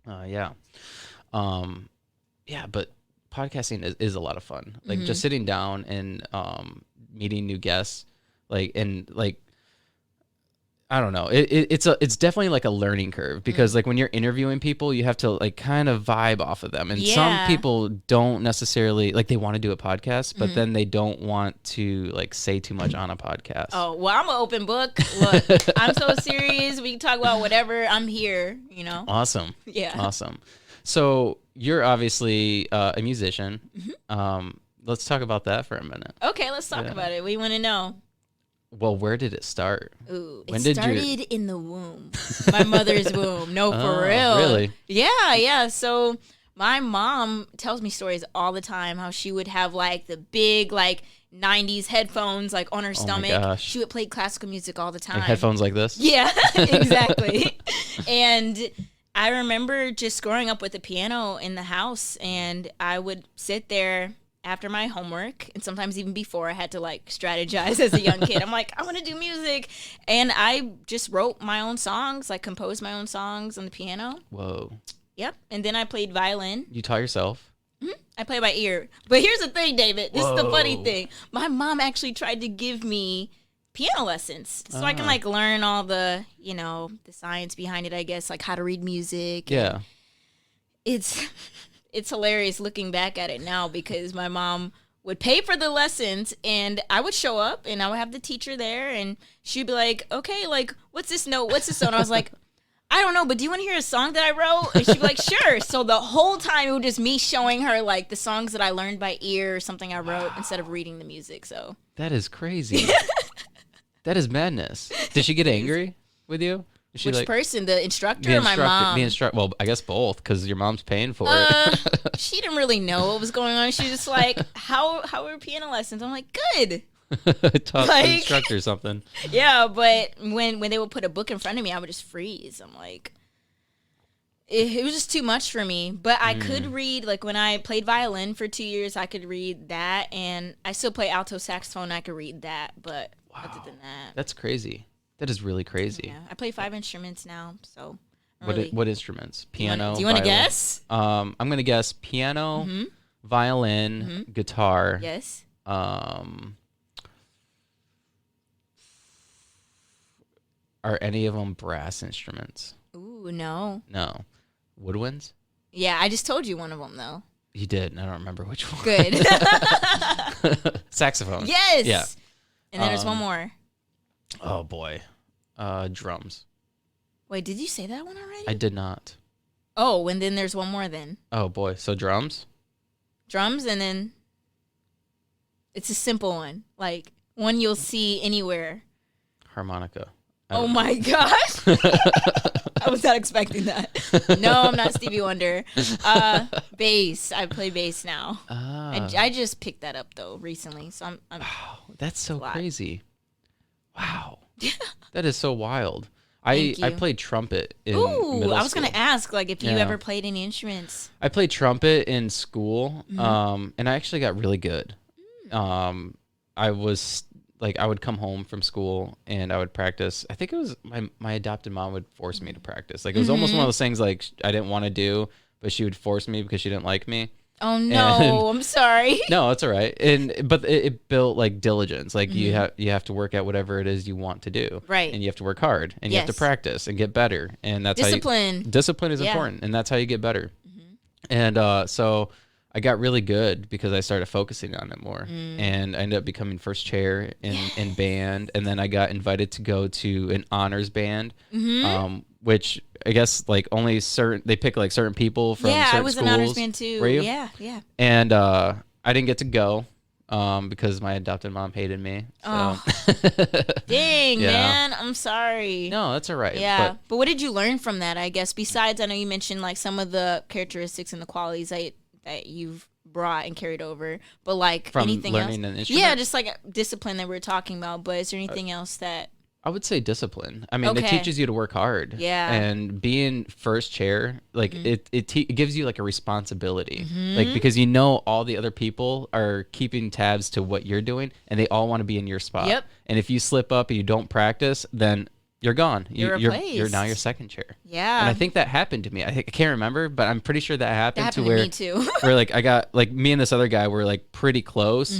Yeah. Yeah, but podcasting is a lot of fun. Like Mm-hmm. just sitting down and meeting new guests, like I don't know. It's definitely like a learning curve because like when you're interviewing people, you have to like kind of vibe off of them. And some Yeah. people don't necessarily like they want to do a podcast, but Mm-hmm. then they don't want to like say too much on a podcast. Oh, well, I'm an open book. Look, I'm so serious. We can talk about whatever. I'm here, you know? Awesome. Yeah. Awesome. So you're obviously a musician. Let's talk about that for a minute. Okay, let's talk about it. We want to know. Well, where did it start? Ooh, When it did started in the womb. My mother's womb. No, for Oh, real. really? Yeah. So my mom tells me stories all the time how she would have like the big like 90s headphones like on her stomach. gosh. She would play classical music all the time. Like headphones like this? Yeah, exactly. And I remember just growing up with a piano in the house, and I would sit there after my homework, and sometimes even before. I had to like strategize as a young kid. I'm like, I want to do music, and I just wrote my own songs, like composed my own songs on the piano. Whoa. Yep. And then I played violin. You taught yourself? I play by ear. But here's the thing, David. This is the funny Whoa. thing. My mom actually tried to give me piano lessons so I can like learn all the, you know, the science behind it, I guess, like how to read music. Yeah. It's hilarious looking back at it now because my mom would pay for the lessons and I would show up and I would have the teacher there and she'd be like, okay, like, what's this note? What's this note? And I was like, I don't know, but do you want to hear a song that I wrote? And she'd be like, sure. So the whole time it was just me showing her like the songs that I learned by ear or something I wrote instead of reading the music. So That is crazy. That is madness. Did she get angry with you? Is she which person, the instructor or my mom? Well, I guess both because your mom's paying for it. She didn't really know what was going on. She was just like, how are piano lessons? I'm like, good. Taught like- the instructor something. Yeah, but when they would put a book in front of me, I would just freeze. I'm like, it was just too much for me. But I could read, like when I played violin for 2 years, I could read that. And I still play alto saxophone. I could read that. But other than that, That's crazy. That is really crazy. yeah, I play 5 instruments now. So What instruments? Piano. Do you want to violin? guess? I'm gonna guess piano, violin, guitar. Yes. Are any of them brass instruments? Ooh, no. No. Woodwinds? Yeah, I just told you one of them though. You did. and I don't remember which one. Good. Saxophone. Yes. Yeah. And then there's one more. Oh boy. Drums. Wait, did you say that one already? I did not. Oh, and then there's one more then. Oh boy. So drums? Drums, and then it's a simple one. Like one you'll see anywhere. Harmonica. Oh my gosh. I was not expecting that. No, I'm not Stevie Wonder. Bass. I play bass now. I just picked that up though recently. So I'm Wow, that's so lot. crazy. Wow. That is so wild. Thank I you. played trumpet in Ooh, middle I was school. gonna ask like if you Yeah. ever played any instruments. I played trumpet in school, Mm-hmm. and I actually got really good. I was like, I would come home from school and I would practice. I think it was my adopted mom would force me to practice. Like it was almost one of those things like I didn't want to do, but she would force me because she didn't like me. Oh no, I'm sorry. No, it's all right. But it built like diligence. Like you have to work at whatever it is you want to do. Right. And you have to work hard and you have to Yes. practice and get better. And that's Discipline. discipline is Yeah. important, and that's how you get better. And so I got really good because I started focusing on it more, and I ended up becoming first chair in band, and then I got invited to go to an honors band, which I guess like only they pick like certain people from Yeah, certain I was schools. an honors band too. Were you? Yeah. And I didn't get to go because my adopted mom hated me. So. Oh. Dang, Yeah. man. I'm sorry. No, that's all right. Yeah. But what did you learn from that, I guess? Besides, I know you mentioned like some of the characteristics and the qualities that you've brought and carried over. But like From anything learning else? an instrument? Yeah, just like discipline that we were talking about. But is there anything else that I would say discipline. I mean, it Okay. teaches you to work hard. Yeah. And being first chair, like it gives you like a responsibility, like because you know all the other people are keeping tabs to what you're doing, and they all want to be in your spot. Yep. And if you slip up and you don't practice, then you're gone. You're You're replaced. now your second chair. Yeah. And I think that happened to me. I can't remember, but I'm pretty sure that happened to where me too. where like I got like me and this other guy were like pretty close,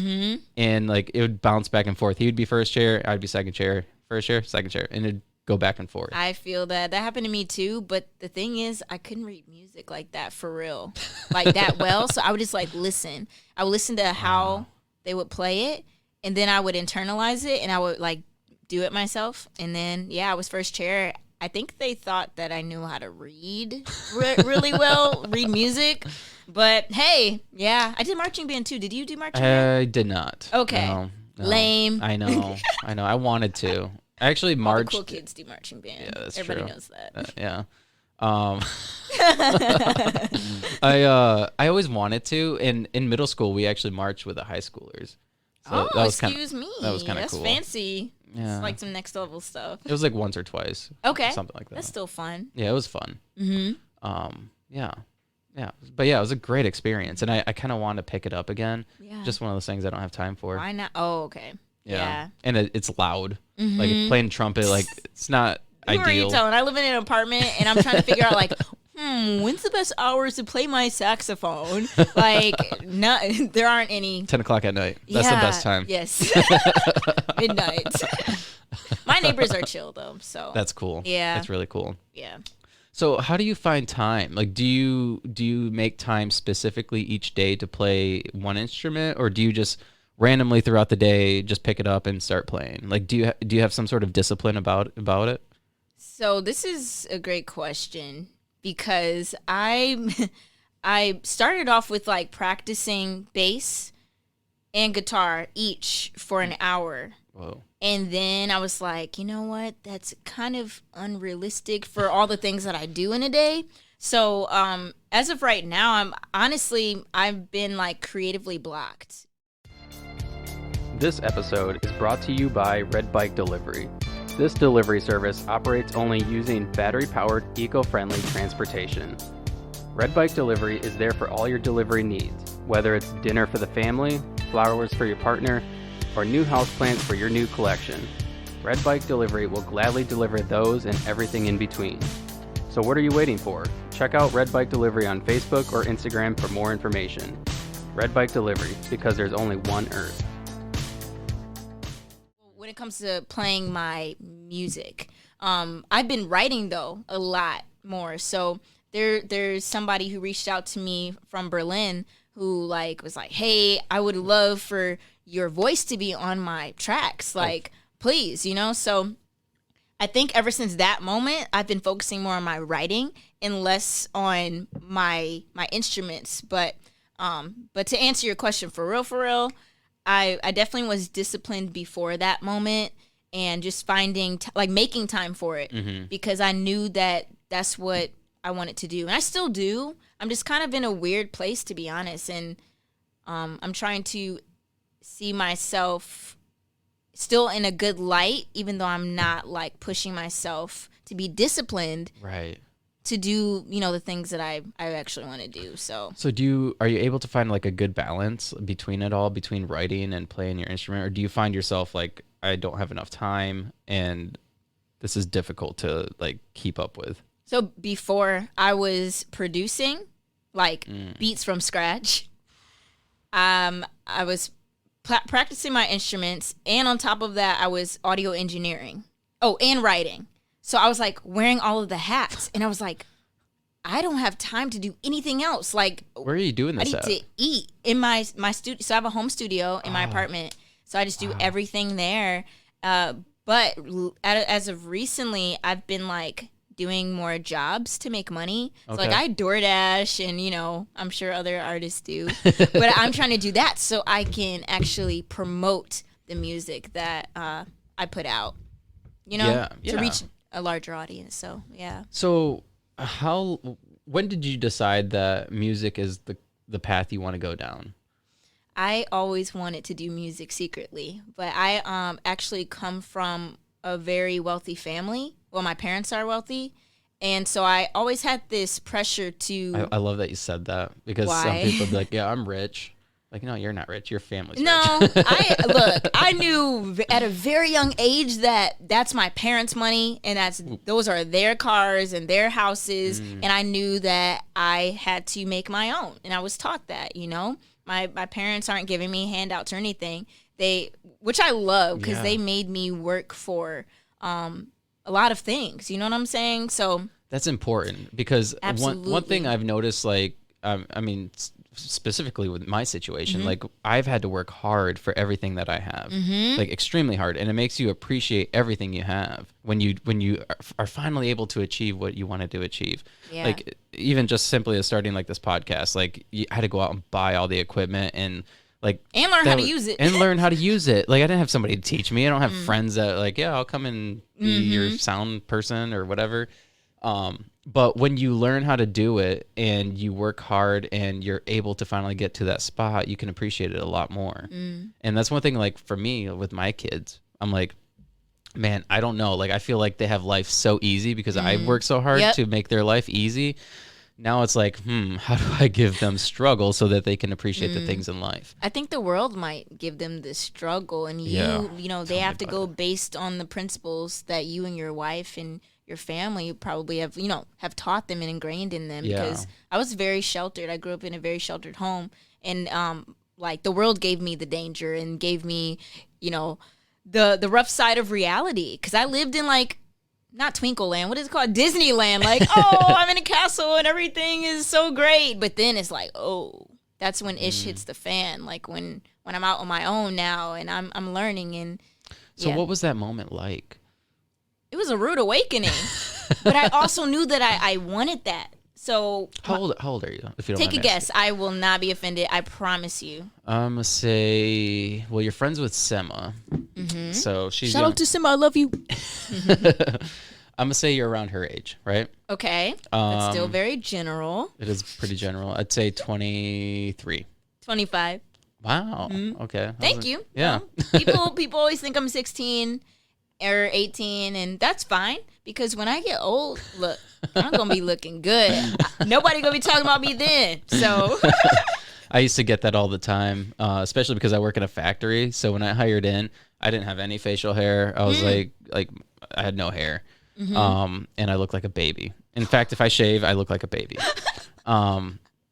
and like it would bounce back and forth. He would be first chair, I'd be second chair, first chair, second chair, and it'd go back and forth. I feel that happened to me too, but the thing is, I couldn't read music like that for real, like that well. So I would just like listen. I would listen to how they would play it, and then I would internalize it, and I would like do it myself. And then I was first chair. I think they thought that I knew how to read really well, read music. But hey, I did marching band too. Did you do marching band? I did not. Okay. No. Lame. I know. I wanted to. I actually marched. All the cool kids do marching band. Yeah, that's Everybody true. knows that. Yeah. I always wanted to. In middle school, we actually marched with the high schoolers. So that was excuse me. That was kind of cool. That's fancy. Yeah. It's like some next level stuff. It was like once or twice. Okay. Something like that. That's still fun. Yeah, it was fun. Mm-hmm. Yeah. But yeah, it was a great experience, and I kind of want to pick it up again. Yeah. Just one of those things I don't have time for. Why not? Oh, okay. Yeah. And it's loud. Like playing trumpet, like it's not Who are you ideal. telling? I live in an apartment, and I'm trying to figure out like, when's the best hours to play my saxophone? Like, no, there aren't any. 10 o'clock at night. That's the best time. Yes. Midnight. My neighbors are chill though, so. That's cool. Yeah. That's really cool. Yeah. So how do you find time? Like, do you make time specifically each day to play one instrument, or do you just randomly throughout the day just pick it up and start playing? Like, do you have some sort of discipline about it? So this is a great question because I started off with like practicing bass and guitar each for an hour. Whoa. And then I was like, you know what? That's kind of unrealistic for all the things that I do in a day. So as of right now, I've been like creatively blocked. This episode is brought to you by Red Bike Delivery. This delivery service operates only using battery-powered, eco-friendly transportation. Red Bike Delivery is there for all your delivery needs, whether it's dinner for the family, flowers for your partner, or new houseplants for your new collection. Red Bike Delivery will gladly deliver those and everything in between. So what are you waiting for? Check out Red Bike Delivery on Facebook or Instagram for more information. Red Bike Delivery, because there's only one Earth. When it comes to playing my music, I've been writing though a lot more. So there's somebody who reached out to me from Berlin who like was like, hey, I would love for your voice to be on my tracks, like please, So I think ever since that moment, I've been focusing more on my writing and less on my instruments. But to answer your question, for real, I definitely was disciplined before that moment and just finding making time for it because I knew that that's what I wanted to do, and I still do. I'm just kind of in a weird place, to be honest, and I'm trying to see myself still in a good light, even though I'm not like pushing myself to be disciplined, right? To do the things that I actually want to do. So are you able to find like a good balance between it all, between writing and playing your instrument, or do you find yourself like, I don't have enough time and this is difficult to like keep up with? So before I was producing like beats from scratch, I was practicing my instruments, and on top of that, I was audio engineering. Oh, and writing. So I was like wearing all of the hats, and I was like, I don't have time to do anything else. Like, where are you doing this I need to eat in my studio. So I have a home studio in my apartment. So I just do everything there. But as of recently, I've been like doing more jobs to make money. So like I DoorDash, and I'm sure other artists do. But I'm trying to do that so I can actually promote the music that I put out. To reach a larger audience. So yeah. So when did you decide that music is the path you want to go down? I always wanted to do music secretly, but I actually come from a very wealthy family. Well, my parents are wealthy, and so I always had this pressure to. I love that you said that, because some people be like, "Yeah, I'm rich." Like, no, you're not rich. Your family's No, rich. I knew at a very young age that that's my parents' money, and those are their cars and their houses, and I knew that I had to make my own, and I was taught that, my parents aren't giving me handouts or anything. Which I love because they made me work for a lot of things. You know what I'm saying? So that's important because one thing I've noticed, like, I mean, specifically with my situation, like I've had to work hard for everything that I have, like extremely hard, and it makes you appreciate everything you have when you are finally able to achieve what you wanted to achieve. Like even just simply as starting like this podcast, like I had to go out and buy all the equipment and learn how to use it. And learn how to use it. Like I didn't have somebody to teach me. I don't have friends that like, yeah, I'll come and be your sound person or whatever. But when you learn how to do it and you work hard and you're able to finally get to that spot, you can appreciate it a lot more. And that's one thing, like for me with my kids, I'm like, man, I don't know. Like I feel like they have life so easy because I've worked so hard to make their life easy. Now it's like, how do I give them struggle so that they can appreciate the things in life? I think the world might give them the struggle, and they have to go based on the principles that you and your wife and your family probably have taught them and ingrained in them. Because I was very sheltered. I grew up in a very sheltered home, and like the world gave me the danger and gave me, the rough side of reality. Because I lived in like, not Twinkleland, what is it called? Disneyland. Like, oh, I'm in a castle and everything is so great. But then it's like, oh, that's when ish hits the fan. Like when I'm out on my own now and I'm learning. And so what was that moment like? It was a rude awakening. But I also knew that I wanted that. So how old are you? If you don't take mind a guess. I will not be offended. I promise you. I'm gonna say, well, you're friends with Sema, so she's shout out to Sema. I love you. I'm gonna say you're around her age, right? Okay, that's still very general. It is pretty general. I'd say 23. 25. Wow. Okay. Thank you. Yeah. People always think I'm 16 or 18, and that's fine. Because when I get old, look, I'm going to be looking good. Nobody going to be talking about me then. So I used to get that all the time, especially because I work in a factory. So when I hired in, I didn't have any facial hair. I was like I had no hair. And I look like a baby. In fact, if I shave, I look like a baby.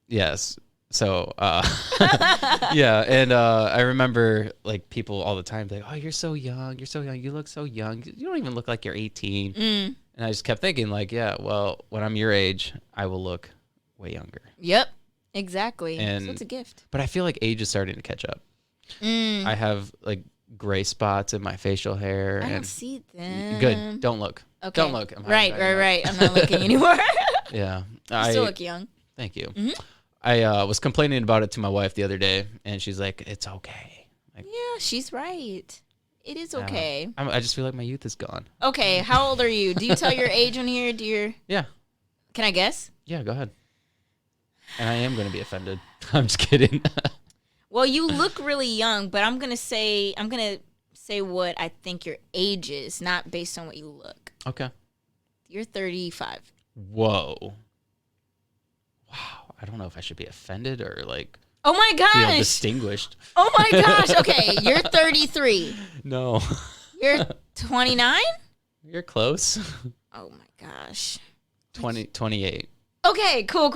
Yes. So, yeah. And I remember like people all the time like, oh, you're so young. You're so young. You look so young. You don't even look like you're 18. And I just kept thinking like, yeah, well, when I'm your age, I will look way younger. Yep, exactly. And, so it's a gift. But I feel like age is starting to catch up. I have like gray spots in my facial hair. I don't see them. Good. Don't look. Okay. Don't look. Right. I'm not looking anymore. Yeah. You still look young. Thank you. I was complaining about it to my wife the other day, and she's like, it's okay. Like, yeah, she's right. It is okay. I just feel like my youth is gone. Okay, how old are you? Do you tell your age on here? Yeah. Can I guess? Yeah, go ahead. And I am going to be offended. I'm just kidding. Well, you look really young, but I'm gonna say what I think your age is, not based on what you look. Okay. You're 35. Whoa. Wow. I don't know if I should be offended or like. Oh my gosh. Feel distinguished. Oh my gosh. Okay, you're 33. No. You're 29. You're close. Oh my gosh. 28. Okay, cool.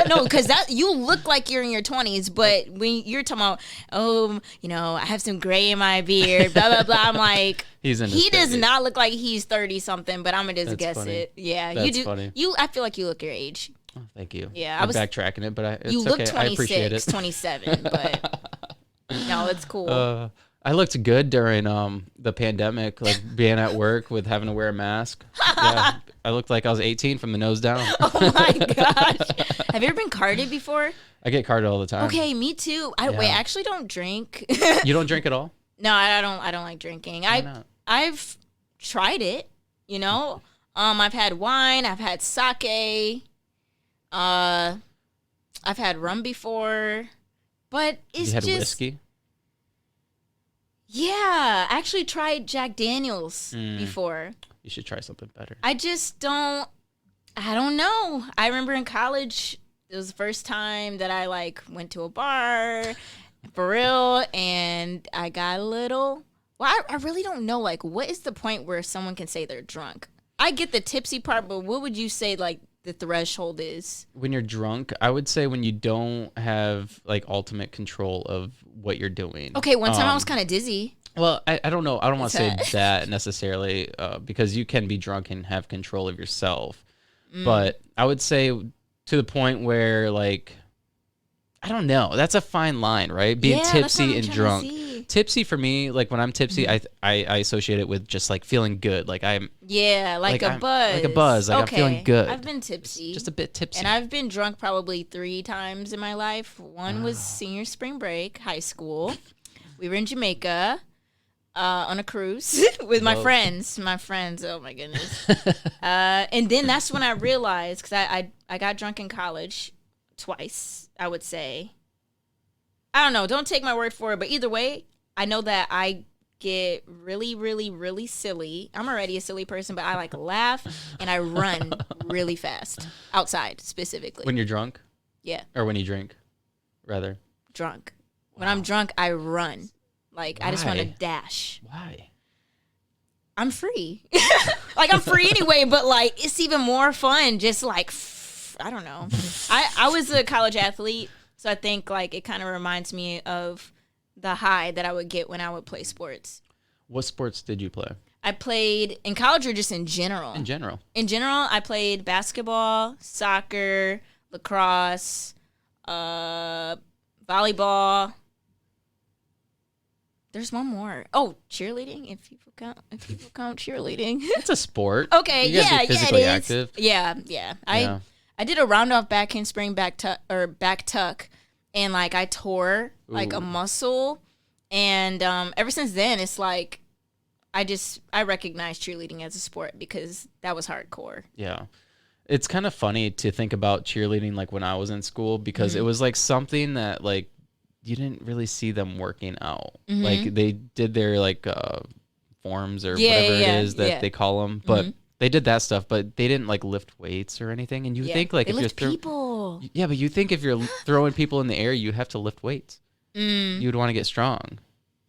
No, because you look like you're in your 20s, but when you're talking about, I have some gray in my beard, blah, blah, blah, I'm like, he does not look like he's 30 something, but I'm going to just guess funny. it. Yeah, That's you do. funny. I feel like you look your age. Oh, thank you. Yeah, I'm backtracking it, but it's you look okay. I appreciate it. 27, but no, it's cool. I looked good during the pandemic, like being at work with having to wear a mask. Yeah, I looked like I was 18 from the nose down. Oh my gosh. Have you ever been carded before? I get carded all the time. Okay, me too. Wait, I actually don't drink. You don't drink at all? No, I don't like drinking. Why not? I've tried it, I've had wine, I've had sake, I've had rum before, but it's you had just whiskey? Yeah, I actually tried Jack Daniels before. You should try something better. I don't know. I remember in college, it was the first time that I went to a bar For real. And I got a little. Well, I really don't know. Like, what is the point where someone can say they're drunk? I get the tipsy part, but what would you say, like, the threshold is? When you're drunk, I would say when you don't have, like, ultimate control of what you're doing. Okay, one time I was kind of dizzy. Well, I don't know. I don't want to say that necessarily because you can be drunk and have control of yourself. But I would say to the point where, like, I don't know. That's a fine line, right? Being tipsy and drunk. Tipsy for me, like when I'm tipsy, I associate it with just like feeling good. Like I'm like a buzz. Like a buzz. Like I'm feeling good. I've been tipsy. Just a bit tipsy. And I've been drunk probably 3 times in my life. One was senior spring break, high school. We were in Jamaica on a cruise with my friends. Oh my goodness. And then that's when I realized, because I got drunk in college twice, I would say. I don't know. Don't take my word for it. But either way, I know that I get really, really, really silly. I'm already a silly person, but I like laugh and I run really fast outside specifically. When you're drunk? Yeah. Or when you drink, rather? Drunk. When I'm drunk, I run. Like, I just want to dash. Why? I'm free. Like, I'm free anyway, but like, it's even more fun. Just like, I don't know. I was a college athlete, so I think like it kind of reminds me of the high that I would get when I would play sports. What sports did you play? I played in college or just in general? In general. In general, I played basketball, soccer, lacrosse, volleyball. There's one more. Oh, cheerleading. If people count cheerleading. It's a sport. Okay, you gotta yeah, be physically active. Yeah. I did a round off back handspring back tuck, and like I tore like a muscle, and ever since then it's like I recognize cheerleading as a sport because that was hardcore. Yeah. It's kind of funny to think about cheerleading like when I was in school because it was like something that like you didn't really see them working out. Like they did their like forms or whatever it is that they call them, but they did that stuff, but they didn't like lift weights or anything. And you think like they if lift you're people. Yeah, but you think if you're throwing people in the air, you'd have to lift weights. You'd want to get strong.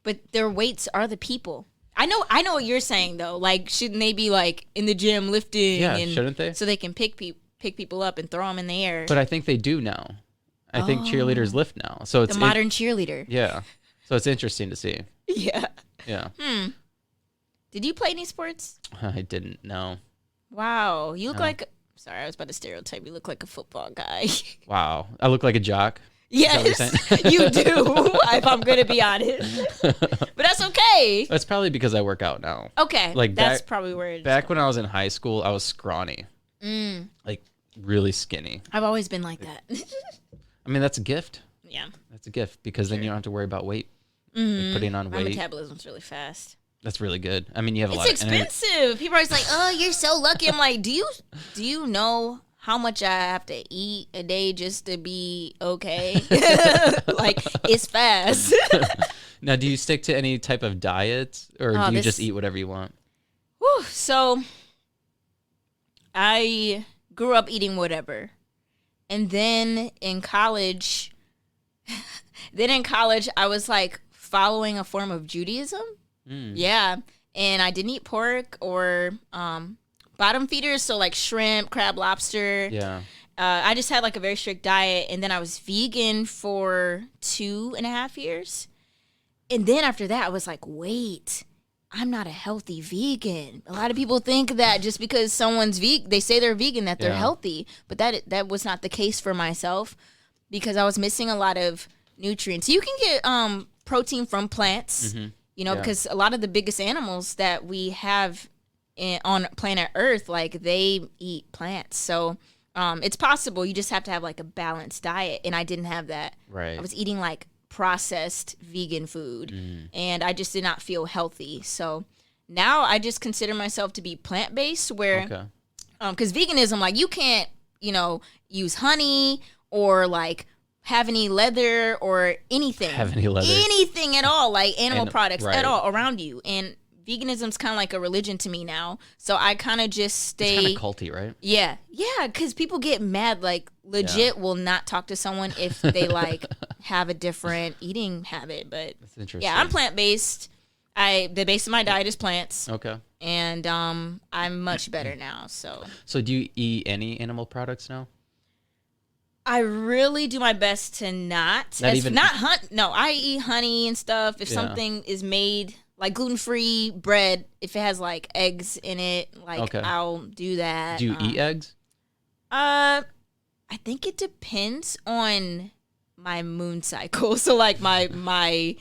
But their weights are the people. I know what you're saying though. Like, shouldn't they be like in the gym lifting? Yeah, and shouldn't they? So they can pick people up and throw them in the air. But I think they do now. I think cheerleaders lift now. So it's the modern cheerleader. Yeah. So it's interesting to see. Yeah. Yeah. Did you play any sports? I didn't. No. Wow. You look like. Sorry, I was about to stereotype. You look like a football guy. Wow. I look like a jock. Yes, you do, if I'm going to be honest. But that's okay. That's probably because I work out now. Okay. Like that's probably where it is. Back when I was in high school, I was scrawny. Like really skinny. I've always been like that. I mean, that's a gift. Yeah. That's a gift because then you don't have to worry about weight. Like putting on weight. My metabolism's really fast. That's really good. I mean, you have a lot of energy. It's expensive. People are always like, "Oh, you're so lucky." I'm like, "Do you know how much I have to eat a day just to be okay?" Like, it's fast. Now, do you stick to any type of diet or do you just eat whatever you want? Whew, so I grew up eating whatever. And then in college, I was like following a form of Judaism. Yeah. And I didn't eat pork or bottom feeders, so like shrimp, crab, lobster. Yeah. I just had like a very strict diet, and then I was vegan for 2.5 years. And then after that, I was like, wait, I'm not a healthy vegan. A lot of people think that just because someone's vegan, they say they're vegan, that they're healthy. But that was not the case for myself because I was missing a lot of nutrients. You can get protein from plants, you know, because a lot of the biggest animals that we have on planet Earth, like they eat plants. So it's possible. You just have to have like a balanced diet. And I didn't have that. Right. I was eating like processed vegan food and I just did not feel healthy. So now I just consider myself to be plant-based where because veganism, like you can't, you know, use honey or like have any leather or anything at all, like animal products at all around you. And veganism's kind of like a religion to me now. So I kind of just stay. It's kind of culty, right? Yeah, because people get mad. Like legit will not talk to someone if they like have a different eating habit. But That's interesting. yeah, I'm plant-based. The base of my diet is plants. Okay. And I'm much better now. So do you eat any animal products now? I really do my best to not. No, I eat honey and stuff. If something is made like gluten-free bread, if it has like eggs in it, like I'll do that. Do you eat eggs? I think it depends on my moon cycle. So like my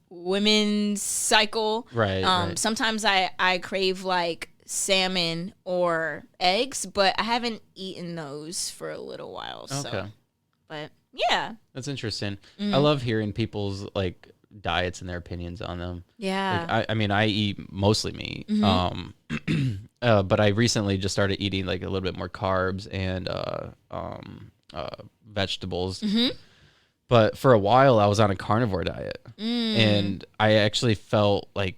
women's cycle. Right. Sometimes I crave like salmon or eggs, but I haven't eaten those for a little while. So. But yeah, that's interesting. I love hearing people's like diets and their opinions on them. Yeah. Like, I mean, I eat mostly meat. But I recently just started eating like a little bit more carbs and vegetables. But for a while I was on a carnivore diet and I actually felt like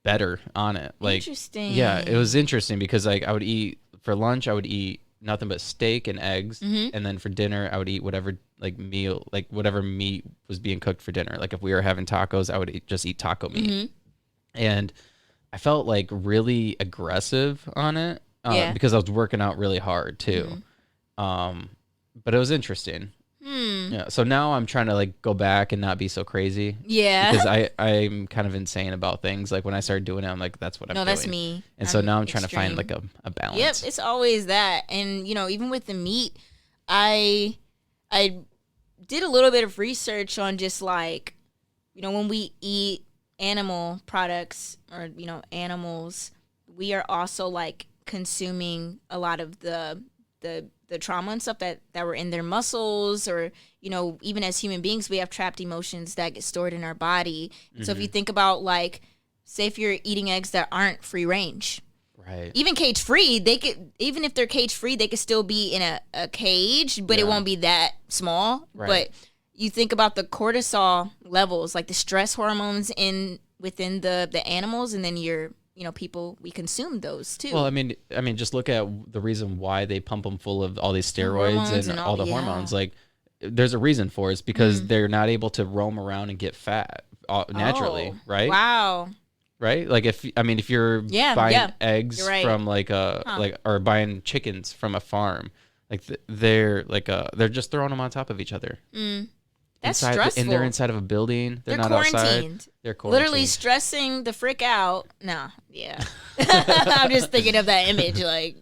better on it. Like, interesting. Yeah, it was interesting because like I would eat for lunch, I would eat nothing but steak and eggs, and then for dinner I would eat whatever whatever meat was being cooked for dinner. Like if we were having tacos, I would just eat taco meat, and I felt like really aggressive on it because I was working out really hard too. But it was interesting. Yeah. So now I'm trying to like go back and not be so crazy. Yeah. Because I'm kind of insane about things. Like when I started doing it, I'm like, that's what I'm doing. No, that's me. And so now I'm trying to find like a balance. Yep. It's always that. And even with the meat, I did a little bit of research on just like, when we eat animal products or, animals, we are also like consuming a lot of the trauma and stuff that were in their muscles, or even as human beings we have trapped emotions that get stored in our body. So if you think about like, say if you're eating eggs that aren't free range, right, even cage free, even if they're cage free they could still be in a cage, but it won't be that small. Right. But you think about the cortisol levels, like the stress hormones within the animals, and then people, we consume those too. Well, I mean, just look at the reason why they pump them full of all these steroids and all the hormones. Like, there's a reason for it. It's because they're not able to roam around and get fat naturally, right? Wow. Right? Like if you're buying eggs from or buying chickens from a farm, like they're just throwing them on top of each other. That's stressful. And they're inside of a building. They're not quarantined. Outside. They're quarantined. Literally stressing the frick out. No, yeah. I'm just thinking of that image, like,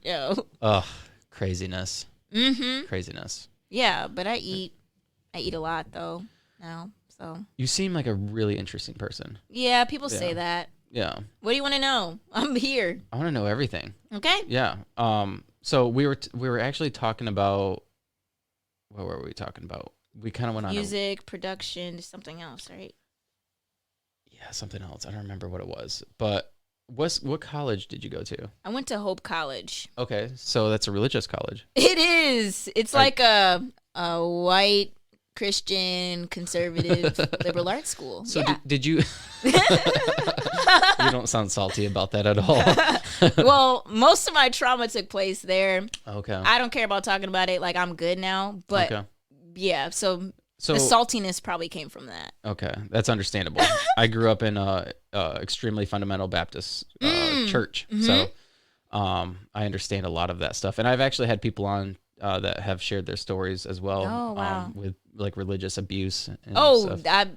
Ugh, craziness. Craziness. Yeah, but I eat a lot though now. So you seem like a really interesting person. Yeah, people say that. Yeah. What do you want to know? I'm here. I want to know everything. Okay. Yeah. So we were actually talking about, what were we talking about? We kind of went on music, production, something else, right? Yeah, something else. I don't remember what it was. But what college did you go to? I went to Hope College. Okay, so that's a religious college. It is. It's like a white Christian conservative liberal arts school. So did you? You don't sound salty about that at all. Well, most of my trauma took place there. Okay. I don't care about talking about it. Like, I'm good now, but. Okay. Yeah, so the saltiness probably came from that. Okay, that's understandable. I grew up in a extremely fundamental Baptist church, so I understand a lot of that stuff. And I've actually had people on that have shared their stories as well. Oh, wow. With like religious abuse. And stuff.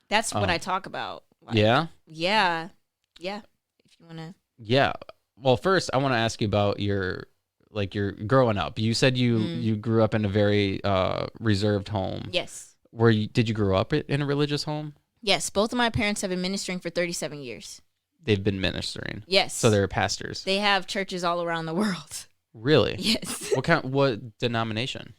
That's what I talk about. Like, yeah? Yeah. If you want to. Yeah. Well, first, I want to ask you about your growing up. You said you grew up in a very reserved home. Yes. Did you grow up in a religious home? Yes. Both of my parents have been ministering for 37 years. They've been ministering. Yes. So they're pastors. They have churches all around the world. Really? Yes. What denomination?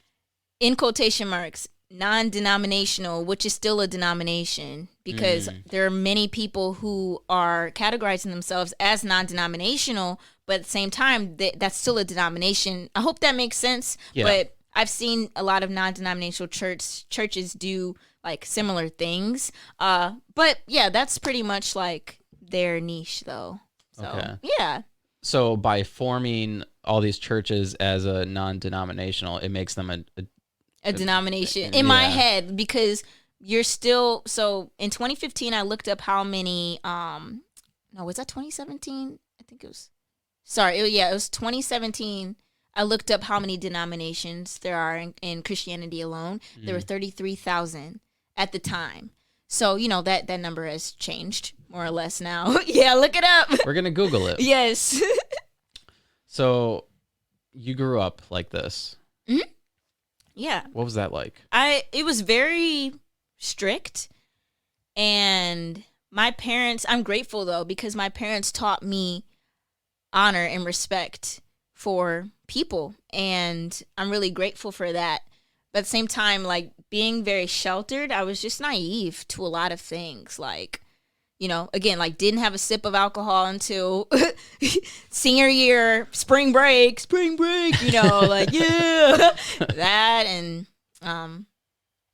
In quotation marks, non-denominational, which is still a denomination, because there are many people who are categorizing themselves as non-denominational, but at the same time, that's still a denomination. I hope that makes sense. Yeah. But I've seen a lot of non-denominational churches do like similar things. But yeah, that's pretty much like their niche though. So, yeah. So by forming all these churches as a non-denominational, it makes them a denomination in my head, because you're still, so in 2015 I looked up how many no, was that 2017? I think it was, sorry, it was 2017. I looked up how many denominations there are in Christianity alone. There were 33,000 at the time. So, you know, that number has changed more or less now. Yeah, look it up. We're going to Google it. Yes. So you grew up like this. Mm-hmm. Yeah. What was that like? It was very strict, and my parents, I'm grateful though, because my parents taught me honor and respect for people, and I'm really grateful for that. But at the same time, like, being very sheltered, I was just naive to a lot of things. Like, you know, again, like, didn't have a sip of alcohol until senior year, spring break, you know, like, yeah, that, and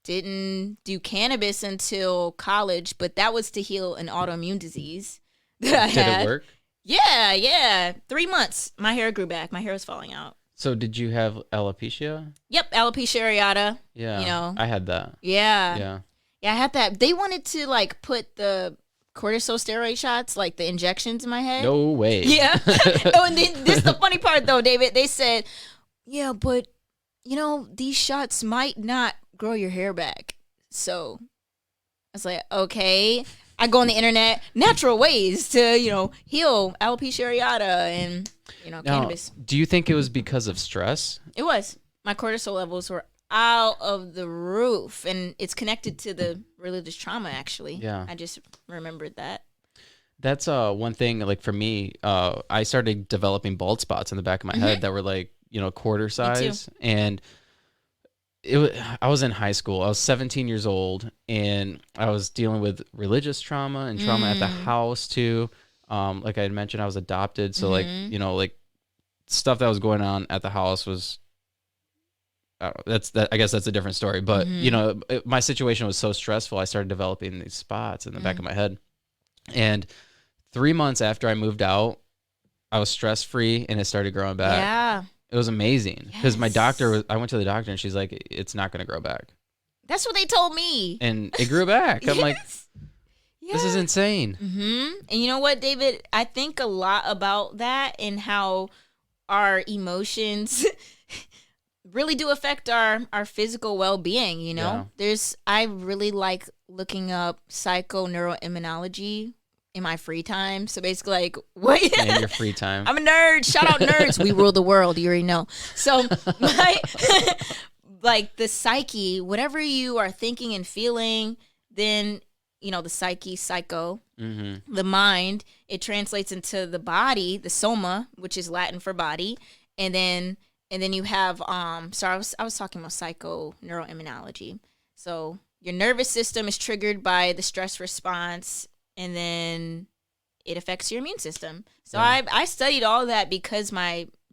didn't do cannabis until college, but that was to heal an autoimmune disease that I had. Did it work? Yeah. 3 months. My hair grew back. My hair was falling out. So did you have alopecia? Yep, alopecia areata. Yeah. You know. I had that. Yeah, I had that. They wanted to, like, put the cortisol steroid shots, like the injections in my head. No way. Yeah. Oh, and then this is the funny part though, David. They said, yeah, but, you know, these shots might not grow your hair back. So I was like, okay. I go on the internet, natural ways to, you know, heal alopecia areata and, you know, now, cannabis. Do you think it was because of stress? It was. My cortisol levels were out of the roof, and it's connected to the religious trauma, actually. Yeah. I just remembered that. That's one thing, like, for me, I started developing bald spots in the back of my head that were, like, you know, quarter size. And I was in high school. I was 17 years old, and I was dealing with religious trauma and trauma at the house too. Like I had mentioned, I was adopted. So like, you know, like, stuff that was going on at the house was, I guess that's a different story. But, you know, my situation was so stressful. I started developing these spots in the back of my head. And 3 months after I moved out, I was stress free and it started growing back. Yeah. It was amazing because my doctor, I went to the doctor and she's like, it's not going to grow back. That's what they told me. And it grew back. I'm like, this is insane. And you know what, David? I think a lot about that and how our emotions really do affect our physical well-being, you know? I really like looking up psychoneuroimmunology in my free time. So basically, like, what? In your free time. I'm a nerd. Shout out nerds. We rule the world. You already know. So like the psyche, whatever you are thinking and feeling, then, you know, the psycho, the mind, it translates into the body, the soma, which is Latin for body. And then you have, I was talking about psychoneuroimmunology. So your nervous system is triggered by the stress response, and then it affects your immune system. So I studied all that because of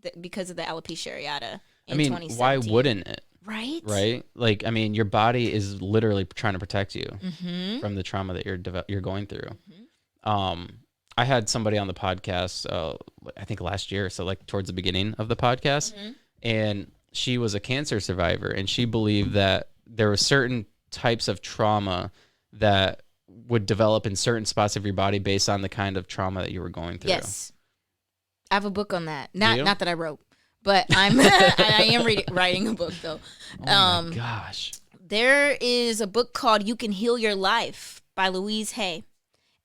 the alopecia areata in 2017. Why wouldn't it? Right? Right? Like, I mean, your body is literally trying to protect you from the trauma that you're going through. I had somebody on the podcast, I think last year, so like towards the beginning of the podcast, and she was a cancer survivor, and she believed that there were certain types of trauma that would develop in certain spots of your body based on the kind of trauma that you were going through. Yes. I have a book on that. Not that I wrote, but I am writing a book though. Oh my gosh. There is a book called You Can Heal Your Life by Louise Hay.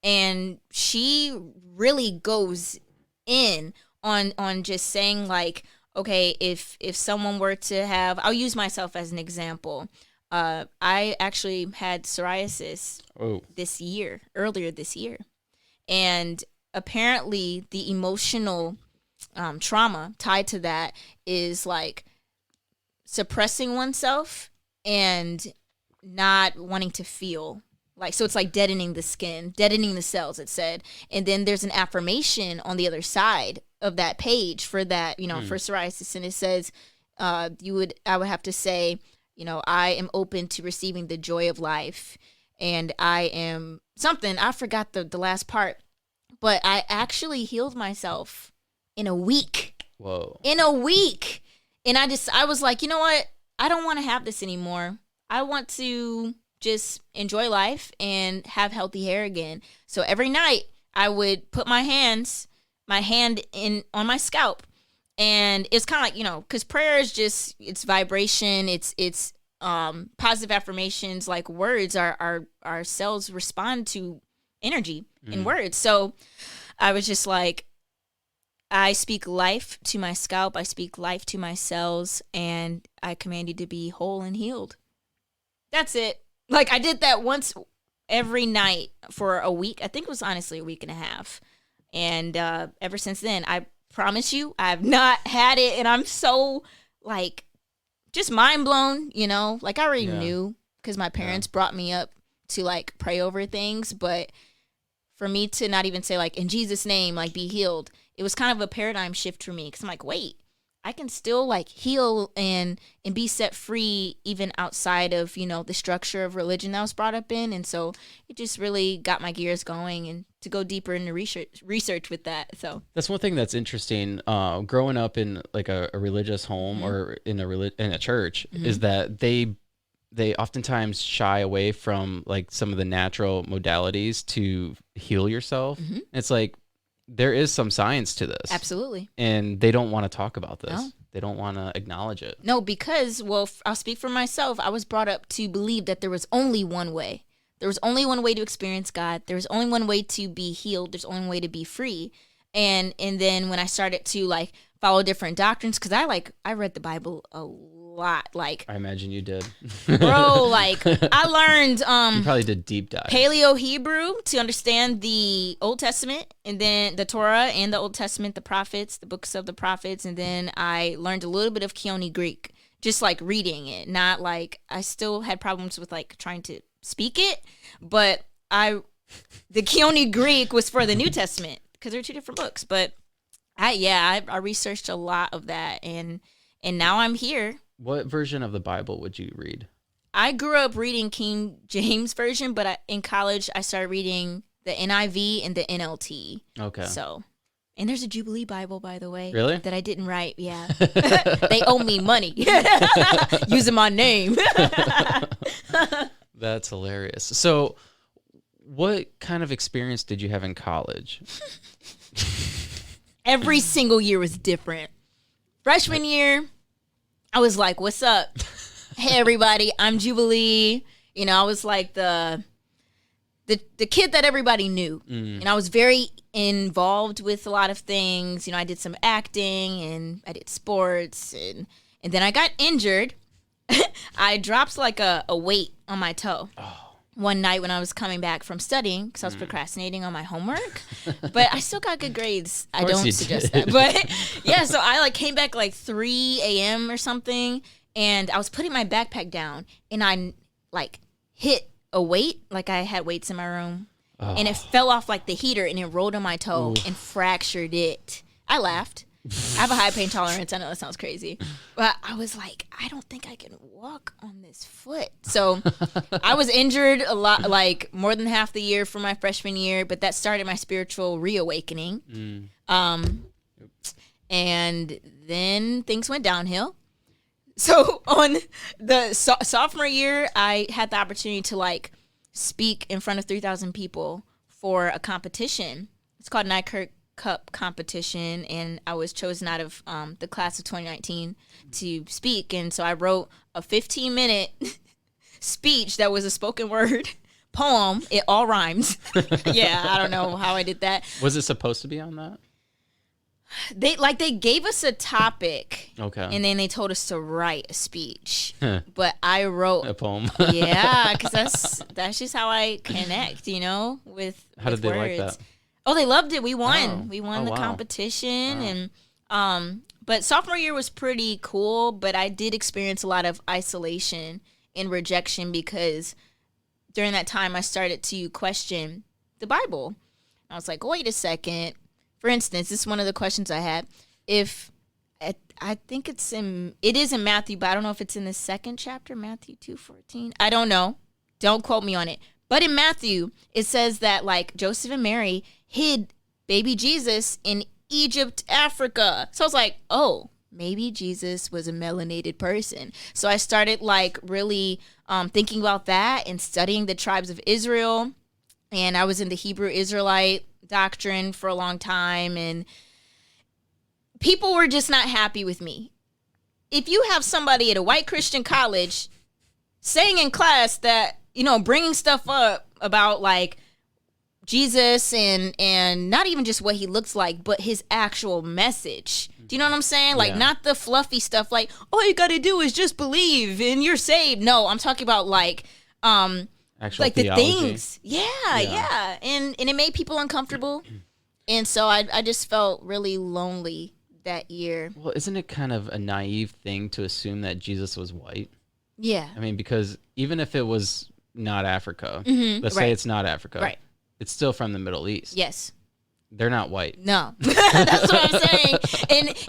And she really goes in on just saying, like, okay, if someone were to have, I'll use myself as an example. I actually had psoriasis earlier this year. And apparently the emotional trauma tied to that is like suppressing oneself and not wanting to feel. Like, so it's like deadening the skin, deadening the cells, it said. And then there's an affirmation on the other side of that page for that, you know, for psoriasis. And it says, I would have to say, you know, I am open to receiving the joy of life. And I am something, I forgot the last part, but I actually healed myself in a week. Whoa. In a week. And I was like, you know what? I don't want to have this anymore. I want to just enjoy life and have healthy hair again. So every night I would put my hand in on my scalp, and it's kind of like, you know, because prayer is just, it's vibration, it's positive affirmations, like words. Our cells respond to energy in words. So I was just like, I speak life to my scalp, I speak life to my cells, and I command you to be whole and healed. That's it. Like, I did that once every night for a week. I think it was honestly a week and a half. And ever since then, I promise you, I've not had it. And I'm so, like, just mind blown, you know? Like, I already knew because my parents brought me up to, like, pray over things. But for me to not even say, like, in Jesus' name, like, be healed, it was kind of a paradigm shift for me. Because I'm like, wait, I can still, like, heal and be set free even outside of, you know, the structure of religion that I was brought up in. And so it just really got my gears going and to go deeper into research with that. So that's one thing that's interesting. Growing up in like a religious home or in a church is that they oftentimes shy away from like some of the natural modalities to heal yourself. It's like, there is some science to this. Absolutely. And they don't want to talk about this. No. They don't want to acknowledge it. No, because, well, I'll speak for myself. I was brought up to believe that there was only one way. There was only one way to experience God. There was only one way to be healed. There's only one way to be free. And then when I started to, like, follow different doctrines, because I read the Bible a lot. Like, I imagine you did. Bro, like, I learned you probably did deep dive. Paleo Hebrew to understand the Old Testament, and then the Torah and the Old Testament, the prophets, the books of the prophets, and then I learned a little bit of Kanye Greek, just like reading it, not like, I still had problems with like trying to speak it, but the Kanye Greek was for the New Testament because they're two different books. But I researched a lot of that, and now I'm here. What version of the Bible would you read? I grew up reading King James Version, but in college I started reading the NIV and the NLT. Okay. So, and there's a Jubilee Bible, by the way. Really? That I didn't write. Yeah. They owe me money. Using my name. That's hilarious. So, what kind of experience did you have in college? Every single year was different. Freshman year, I was like, what's up? Hey, everybody, I'm Jubilee. You know, I was like the kid that everybody knew. And I was very involved with a lot of things. You know, I did some acting and I did sports. And then I got injured. I dropped like a weight on my toe. One night when I was coming back from studying because I was procrastinating on my homework, but I still got good grades. I don't suggest that, but yeah. So I like came back like 3 a.m. or something, and I was putting my backpack down, and I like hit a weight, like I had weights in my room, and it fell off like the heater, and it rolled on my toe and fractured it. I laughed. I have a high pain tolerance. I know that sounds crazy, but I was like, I don't think I can walk on this foot. So I was injured a lot, like more than half the year for my freshman year, but that started my spiritual reawakening. And then things went downhill. So on the sophomore year, I had the opportunity to like speak in front of 3,000 people for a competition. It's called Nykerk Cup competition, and I was chosen out of the class of 2019 to speak. And so I wrote a 15-minute speech that was a spoken word poem. It all rhymes. Yeah, I don't know how I did that. Was it supposed to be on that? They gave us a topic, okay, and then they told us to write a speech. But I wrote a poem. Yeah, because that's just how I connect, you know, with how did they words. like that? Oh, they loved it. We won. We won the wow. competition, and but sophomore year was pretty cool. But I did experience a lot of isolation and rejection because during that time I started to question the Bible. I was like, wait a second. For instance, this is one of the questions I had. If I think it is in Matthew, but I don't know if it's in the second chapter, Matthew 2:14. I don't know. Don't quote me on it. But in Matthew, it says that like Joseph and Mary hid baby Jesus in Egypt, Africa. So I was like, oh, maybe Jesus was a melanated person. So I started like really thinking about that and studying the tribes of Israel. And I was in the Hebrew Israelite doctrine for a long time, and people were just not happy with me. If you have somebody at a white Christian college saying in class that, bringing stuff up about like Jesus and not even just what he looks like, but his actual message. Do you know what I'm saying? Like, not the fluffy stuff like, all you got to do is just believe and you're saved. No, I'm talking about like, actual like theology. the things. Yeah. And it made people uncomfortable. And so I just felt really lonely that year. Well, isn't it kind of a naive thing to assume that Jesus was white? Yeah. I mean, because even if it was not Africa, let's say it's not Africa. Right. It's still from the Middle East. Yes. They're not white. No. That's what I'm saying.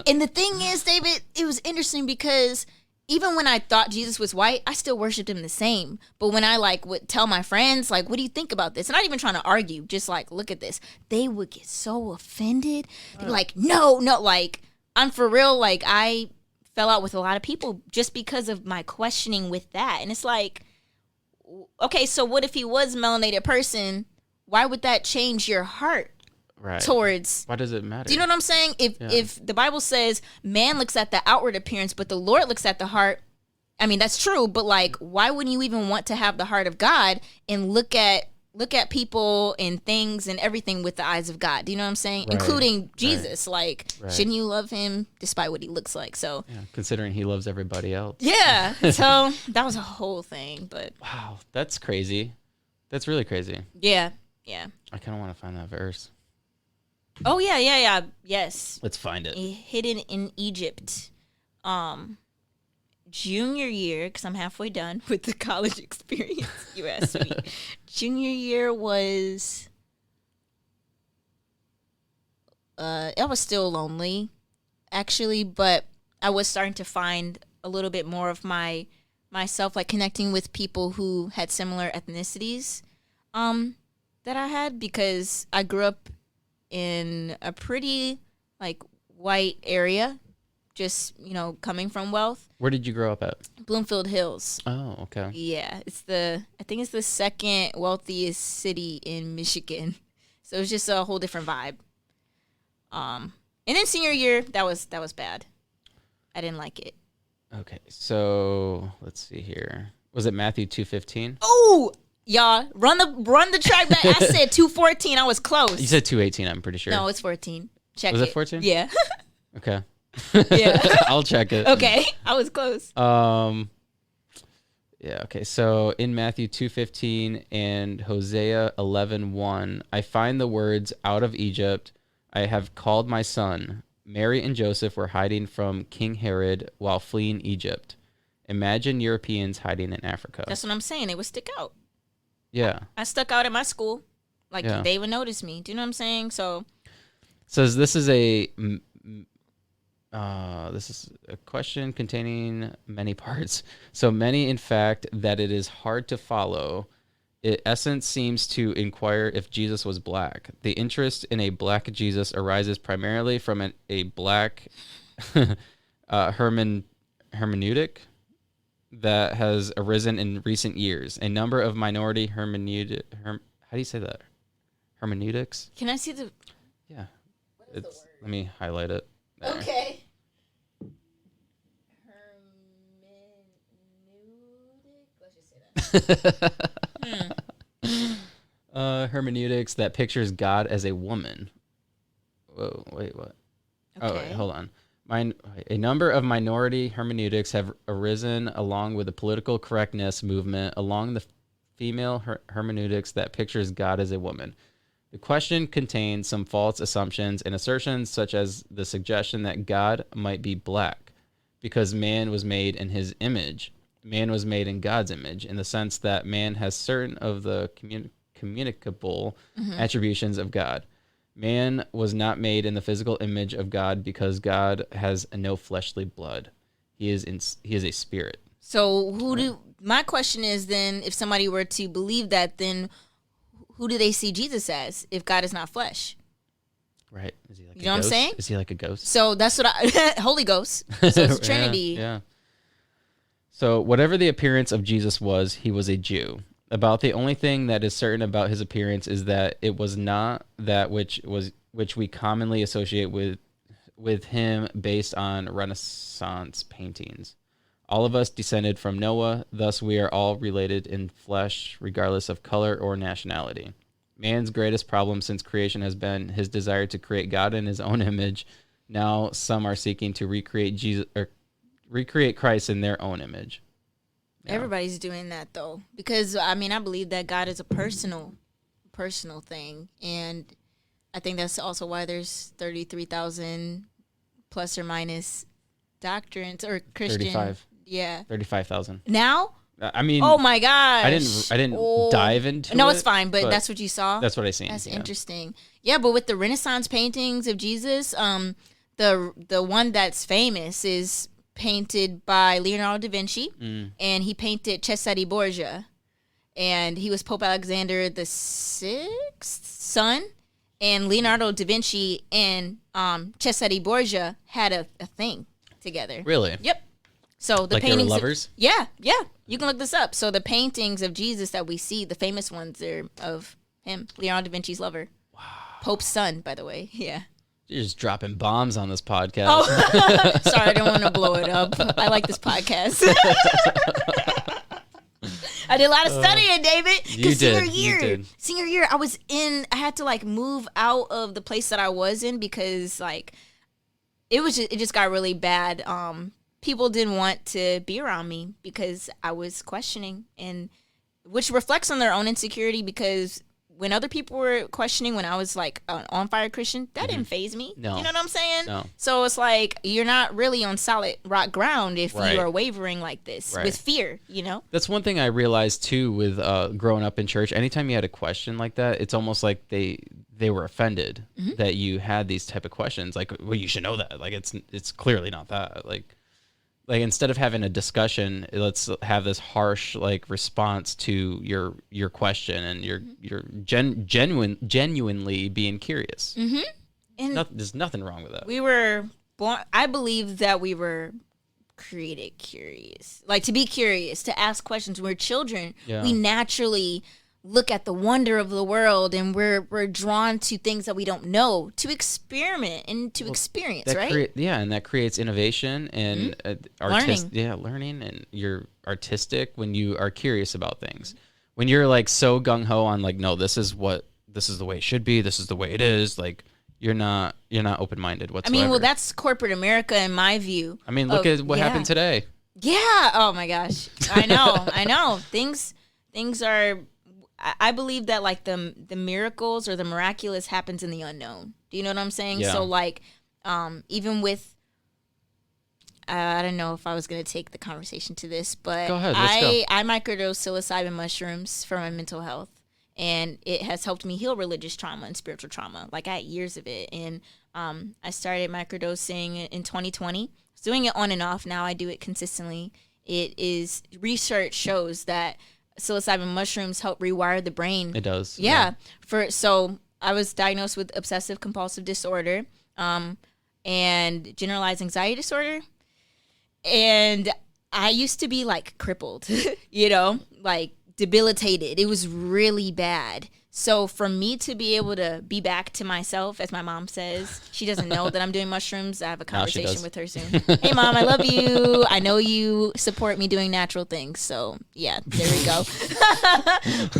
And the thing is, David, it was interesting because even when I thought Jesus was white, I still worshiped him the same. But when I like would tell my friends, like, what do you think about this? And not even trying to argue, just like, look at this. They would get so offended. They'd be like, no, like, I'm for real. Like, I fell out with a lot of people just because of my questioning with that. And it's like, okay, so what if he was a melanated person? Why would that change your heart towards? Why does it matter? Do you know what I'm saying? If the Bible says man looks at the outward appearance, but the Lord looks at the heart, I mean, that's true. But like, why wouldn't you even want to have the heart of God and look at people and things and everything with the eyes of God? Do you know what I'm saying? Right. Including Jesus. Like, shouldn't you love him despite what he looks like? So, considering he loves everybody else. Yeah. So that was a whole thing. But wow, that's crazy. That's really crazy. Yeah. I kind of want to find that verse. Oh yeah. Yes. Let's find it. Hidden in Egypt. Junior year, because I'm halfway done with the college experience. You asked me. Junior year was. I was still lonely, actually, but I was starting to find a little bit more of myself, like connecting with people who had similar ethnicities. That I had, because I grew up in a pretty like white area, just coming from wealth. Where did you grow up at? Bloomfield Hills. Oh, okay. Yeah, I think it's the second wealthiest city in Michigan, so it's just a whole different vibe. And then senior year, that was bad. I didn't like it. Okay, so let's see here. Was it Matthew 2:15? Oh. Y'all, run the track back. I said 2:14. I was close. You said 2:18, I'm pretty sure. No, it's 14. Check it. Was it 14? Yeah. Okay. Yeah. I'll check it. Okay. I was close. Yeah, okay. So in Matthew 2:15 and Hosea 11:1, I find the words out of Egypt, I have called my son. Mary and Joseph were hiding from King Herod while fleeing Egypt. Imagine Europeans hiding in Africa. That's what I'm saying. They would stick out. Yeah. I stuck out at my school. Like, they would notice me. Do you know what I'm saying? So. Says this is a question containing many parts. So many, in fact, that it is hard to follow. It essence seems to inquire if Jesus was black. The interest in a black Jesus arises primarily from a black hermeneutic that has arisen in recent years. A number of minority how do you say that? Hermeneutics? Can I see the... Yeah. Let me highlight it. There. Okay. Hermeneutic? Let's just say that. Hermeneutics that pictures God as a woman. Whoa, wait, what? Okay. Oh, wait, hold on. A number of minority hermeneutics have arisen along with the political correctness movement, along the female hermeneutics that pictures God as a woman. The question contains some false assumptions and assertions, such as the suggestion that God might be black because man was made in his image. Man was made in God's image, in the sense that man has certain of the communicable attributions of God. Man was not made in the physical image of God because God has no fleshly blood. He is a spirit. So my question is then, if somebody were to believe that, then who do they see Jesus as if God is not flesh? Right. Is he like You know what I'm saying? Is he like a ghost? So that's what Holy Ghost. So it's a Trinity. Yeah. So whatever the appearance of Jesus was, he was a Jew. About the only thing that is certain about his appearance is that it was not that which we commonly associate with him based on Renaissance paintings. All of us descended from Noah, thus we are all related in flesh, regardless of color or nationality. Man's greatest problem since creation has been his desire to create God in his own image. Now some are seeking to recreate Christ in their own image. Yeah. Everybody's doing that though, because I believe that God is a personal thing, and I think that's also why there's 33,000 plus or minus doctrines or Christian. 35. Yeah. 35,000. Now? Oh my gosh. I didn't dive into it. No, it's fine, but that's what you saw. That's what I seen. That's interesting. Yeah, but with the Renaissance paintings of Jesus, the one that's famous is painted by Leonardo da Vinci, and he painted Cesare Borgia, and he was Pope Alexander the Sixth's son, and Leonardo da Vinci and Cesare Borgia had a thing together. Really? Yep. So the like paintings, they were lovers? Yeah. You can look this up. So the paintings of Jesus that we see, the famous ones, are of him, Leonardo da Vinci's lover. Wow. Pope's son, by the way. Yeah. You're just dropping bombs on this podcast. Oh, sorry, I didn't want to blow it up. I like this podcast. I did a lot of studying, David. You did. Senior year, I had to move out of the place that I was in because it just got really bad. People didn't want to be around me because I was questioning, and which reflects on their own insecurity, because when other people were questioning when I was an on-fire Christian, that didn't faze me. No. You know what I'm saying? No. So it's you're not really on solid rock ground if you are wavering like this with fear, That's one thing I realized too with growing up in church. Anytime you had a question like that, it's almost like they were offended that you had these type of questions. Well, you should know that. It's clearly not that. Like instead of having a discussion, let's have this harsh response to your question, and you're genuinely being curious. Mm-hmm. And there's nothing wrong with that. We were born. I believe that we were created curious, to be curious, to ask questions. We're children. Yeah. We naturally look at the wonder of the world, and we're drawn to things that we don't know, to experiment and to experience, right? And that creates innovation and learning, and you're artistic when you are curious about things. When you're so gung-ho on no, this is the way it should be, this is the way it is, you're not open-minded whatsoever. That's corporate America in my view. Look at what happened today. Yeah. Oh my gosh. I know. Things are. I believe that the miracles or the miraculous happens in the unknown. Do you know what I'm saying? Yeah. So even with, I don't know if I was going to take the conversation to this, but go ahead, let's go. I microdose psilocybin mushrooms for my mental health, and it has helped me heal religious trauma and spiritual trauma. I had years of it, and I started microdosing in 2020. I was doing it on and off. Now I do it consistently. Research shows that psilocybin mushrooms help rewire the brain. It does. Yeah. So I was diagnosed with obsessive compulsive disorder, and generalized anxiety disorder. And I used to be crippled, debilitated. It was really bad. So for me to be able to be back to myself, as my mom says, she doesn't know that I'm doing mushrooms. I have a conversation with her soon. Hey, Mom, I love you. I know you support me doing natural things. So, yeah, there we go.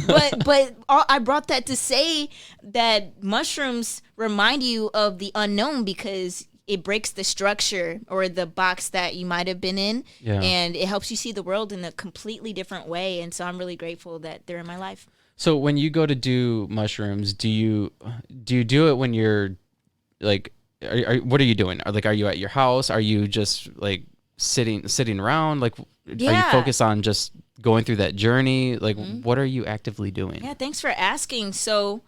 but I brought that to say that mushrooms remind you of the unknown, because it breaks the structure or the box that you might have been in. Yeah. And it helps you see the world in a completely different way. And so I'm really grateful that they're in my life. So when you go to do mushrooms, do you do it when you're what are you doing? Are you at your house? Are you just sitting around? Are you focused on just going through that journey? What are you actively doing? Yeah, thanks for asking. So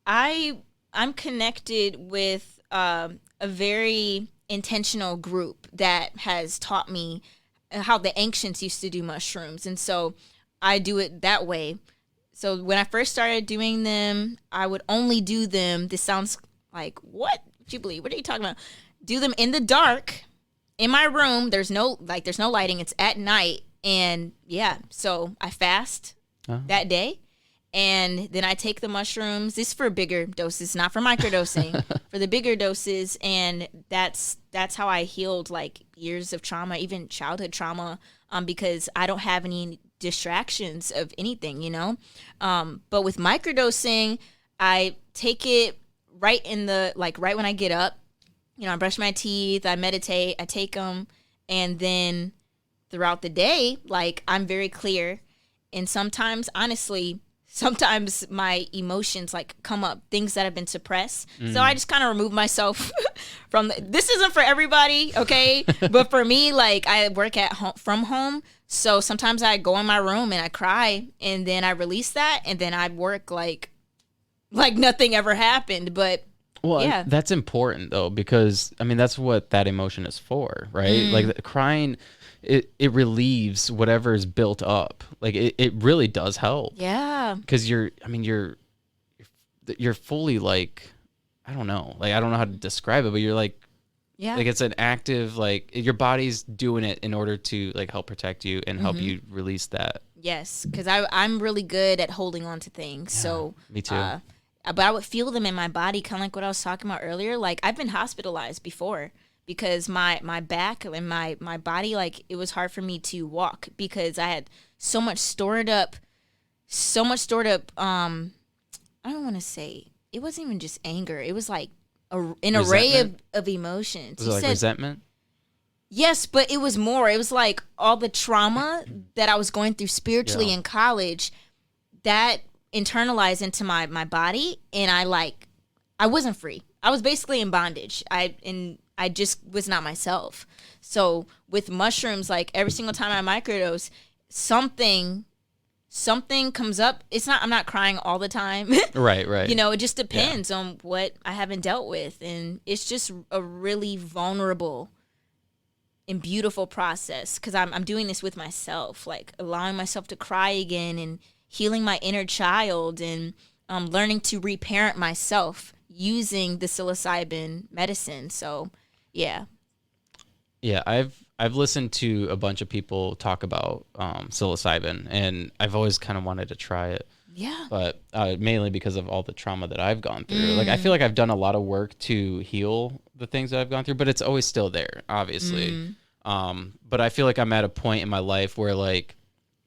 I'm connected with a very intentional group that has taught me how the ancients used to do mushrooms. And so I do it that way. So when I first started doing them, I would only do them. This sounds Like, what? Jubilee, what are you talking about? Do them in the dark, in my room. There's no lighting. It's at night. And yeah, so I fast that day. And then I take the mushrooms. This is for bigger doses, not for microdosing, for the bigger doses. And that's how I healed like years of trauma, even childhood trauma, because I don't have any distractions of anything, you know. But with microdosing, I take it right when I get up. You know, I brush my teeth, I meditate, I take them, and then throughout the day, like I'm very clear. And sometimes, honestly, my emotions like come up, things that have been suppressed. So I just kind of remove myself from this isn't for everybody, okay? But for me, like I work at home from home. So sometimes I go in my room and I cry and then I release that and then I work like nothing ever happened. But well, yeah, that's important though, because I mean, that's what that emotion is for, right? Like crying, it relieves whatever is built up. Like it really does help. Yeah. Because you're fully like, I don't know how to describe it, but you're like, yeah, like it's an active, like your body's doing it in order to like help protect you and help you release that. Yes, because I'm really good at holding on to things. Yeah, so me too. But I would feel them in my body, kind of like what I was talking about earlier. Like I've been hospitalized before because my back and my body, like it was hard for me to walk because I had so much stored up. I don't want to say, it wasn't even just anger. It was like an array of emotions. Was it like resentment? Yes, but it was more. It was like all the trauma that I was going through spiritually in college that internalized into my body, and I wasn't free. I was basically in bondage. I just was not myself. So with mushrooms, like every single time I microdose, something comes up. I'm not crying all the time. Right. You know, it just depends on what I haven't dealt with. And it's just a really vulnerable and beautiful process because I'm doing this with myself, like allowing myself to cry again and healing my inner child and learning to reparent myself using the psilocybin medicine. So, yeah. Yeah, I've listened to a bunch of people talk about psilocybin, and I've always kind of wanted to try it. Yeah. But mainly because of all the trauma that I've gone through. Like, I feel like I've done a lot of work to heal the things that I've gone through, but it's always still there, obviously. But I feel like I'm at a point in my life where, like,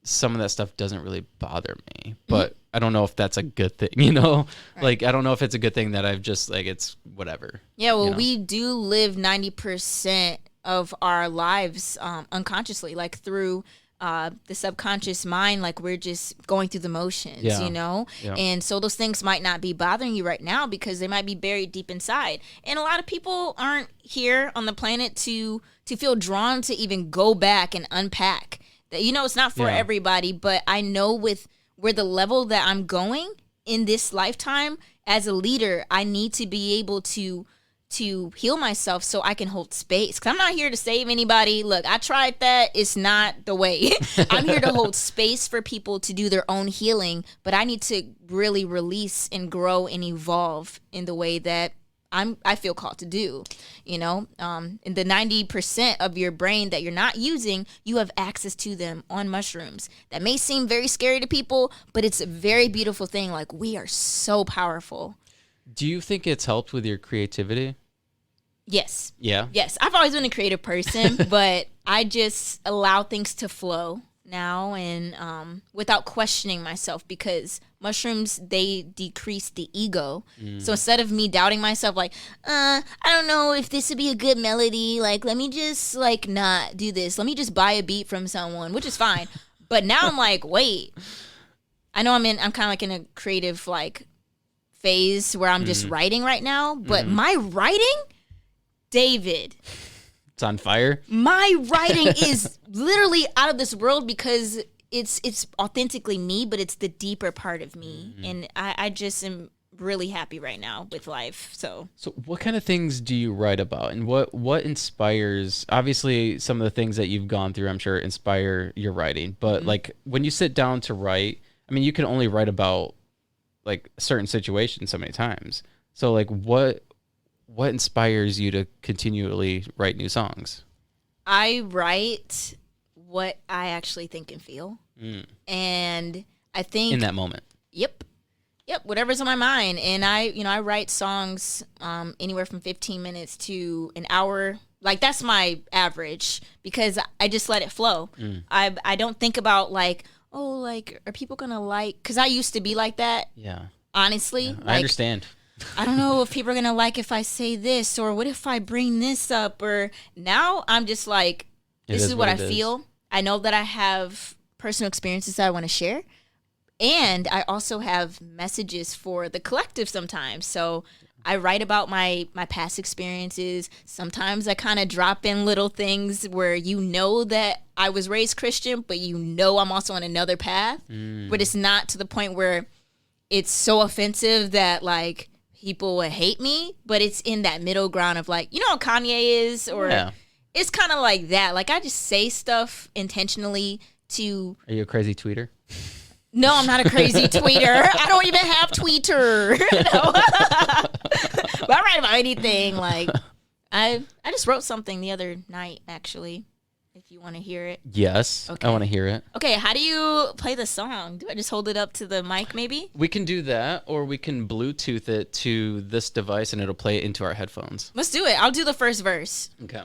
some of that stuff doesn't really bother me. But I don't know if that's a good thing, you know? Right. Like, I don't know if it's a good thing that I've just, like, it's whatever. Yeah, well, we do live 90% of our lives unconsciously, like through the subconscious mind, like we're just going through the motions, you know? Yeah. And so those things might not be bothering you right now because they might be buried deep inside. And a lot of people aren't here on the planet to feel drawn to even go back and unpack. You know, it's not for everybody, but I know with where the level that I'm going in this lifetime as a leader, I need to be able to heal myself so I can hold space. Because I'm not here to save anybody. Look, I tried that. It's not the way. I'm here to hold space for people to do their own healing, but I need to really release and grow and evolve in the way that I feel called to do, you know. And the 90% of your brain that you're not using, you have access to them on mushrooms. That may seem very scary to people, but it's a very beautiful thing. Like, we are so powerful. Do you think it's helped with your creativity? Yes. Yeah? Yes. I've always been a creative person, but I just allow things to flow now and without questioning myself because mushrooms, they decrease the ego. So instead of me doubting myself, like, I don't know if this would be a good melody. Like, let me just, like, not do this. Let me just buy a beat from someone, which is fine. But now I'm like, wait. I know I'm kind of like in a creative, like, phase where I'm just writing right now, but my writing, David, it's on fire. My writing is literally out of this world because it's authentically me, but it's the deeper part of me, and I just am really happy right now with life. So what kind of things do you write about, and what inspires? Obviously, some of the things that you've gone through, I'm sure, inspire your writing. But like when you sit down to write, I mean, you can only write about like a certain situation so many times. So like what what inspires you to continually write new songs? I write what I actually think and feel. And I think In that moment. Yep. Whatever's on my mind. And I write songs anywhere from 15 minutes to an hour. Like, that's my average because I just let it flow. I don't think about like, oh, like, are people going to like, because I used to be like that. Yeah. Honestly. Yeah, like, I understand. I don't know if people are going to like if I say this, or what if I bring this up, or now I'm just like, this is what I feel. I know that I have personal experiences that I want to share. And I also have messages for the collective sometimes. So I write about my past experiences. Sometimes I kind of drop in little things where that I was raised Christian, but I'm also on another path. But it's not to the point where it's so offensive that like people would hate me. But it's in that middle ground of like, how Kanye is, or it's kind of like that. Like, I just say stuff intentionally to... Are you a crazy tweeter? No, I'm not a crazy tweeter. I don't even have Twitter. But I write about anything. Like, I just wrote something the other night, actually, if you want to hear it. Yes, okay. I want to hear it. Okay, how do you play the song? Do I just hold it up to the mic, maybe? We can do that, or we can Bluetooth it to this device, and it'll play it into our headphones. Let's do it. I'll do the first verse. Okay.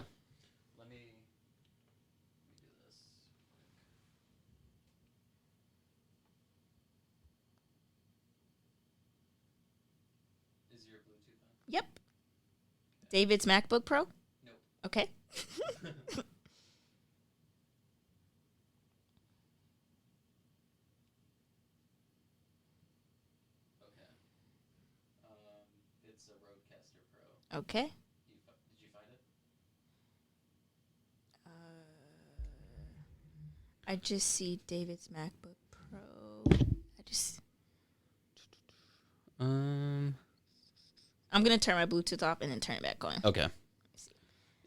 Yep. David's MacBook Pro? Nope. Okay. It's a Rodecaster Pro. Okay. Did you find it? I just see David's MacBook Pro. I'm going to turn my Bluetooth off and then turn it back on. Okay.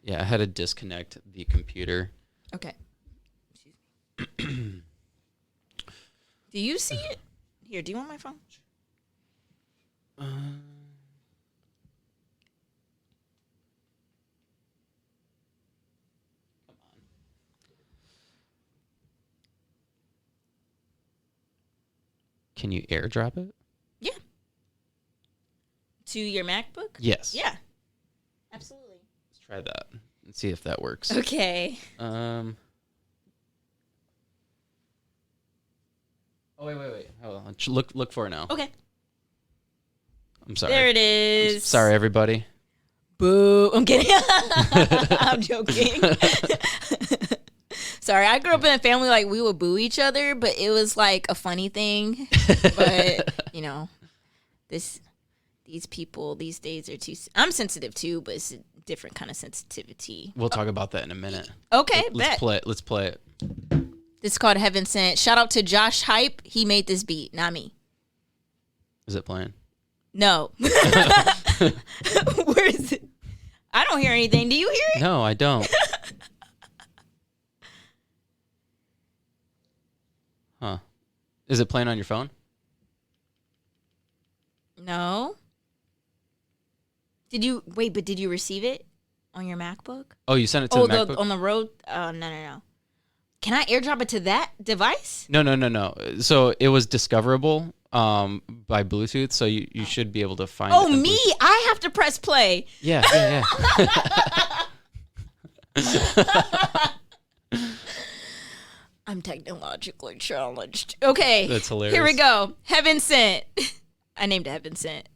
Yeah, I had to disconnect the computer. Okay. Excuse me. Do you see it? Here, do you want my phone? Come on. Can you airdrop it? Yeah. To your MacBook? Yes. Yeah. Absolutely. Let's try that and see if that works. Okay. Oh, wait. Hold on. Look for it now. Okay. I'm sorry. There it is. Sorry, everybody. Boo. I'm kidding. I'm joking. Sorry, I grew up in a family like we would boo each other, but it was like a funny thing. But, these people these days are too... I'm sensitive too, but it's a different kind of sensitivity. We'll talk about that in a minute. Okay, Let's play it. This is called Heaven Sent. Shout out to Josh Hype. He made this beat, not me. Is it playing? No. Where is it? I don't hear anything. Do you hear it? No, I don't. Huh. Is it playing on your phone? No. Did you receive it on your MacBook? Oh, you sent it to the MacBook? On the road? No. Can I airdrop it to that device? No. So it was discoverable by Bluetooth, so you should be able to find it. Oh, me? I have to press play. Yeah. I'm technologically challenged. Okay. That's hilarious. Here we go. Heaven Sent. I named it Heaven Sent.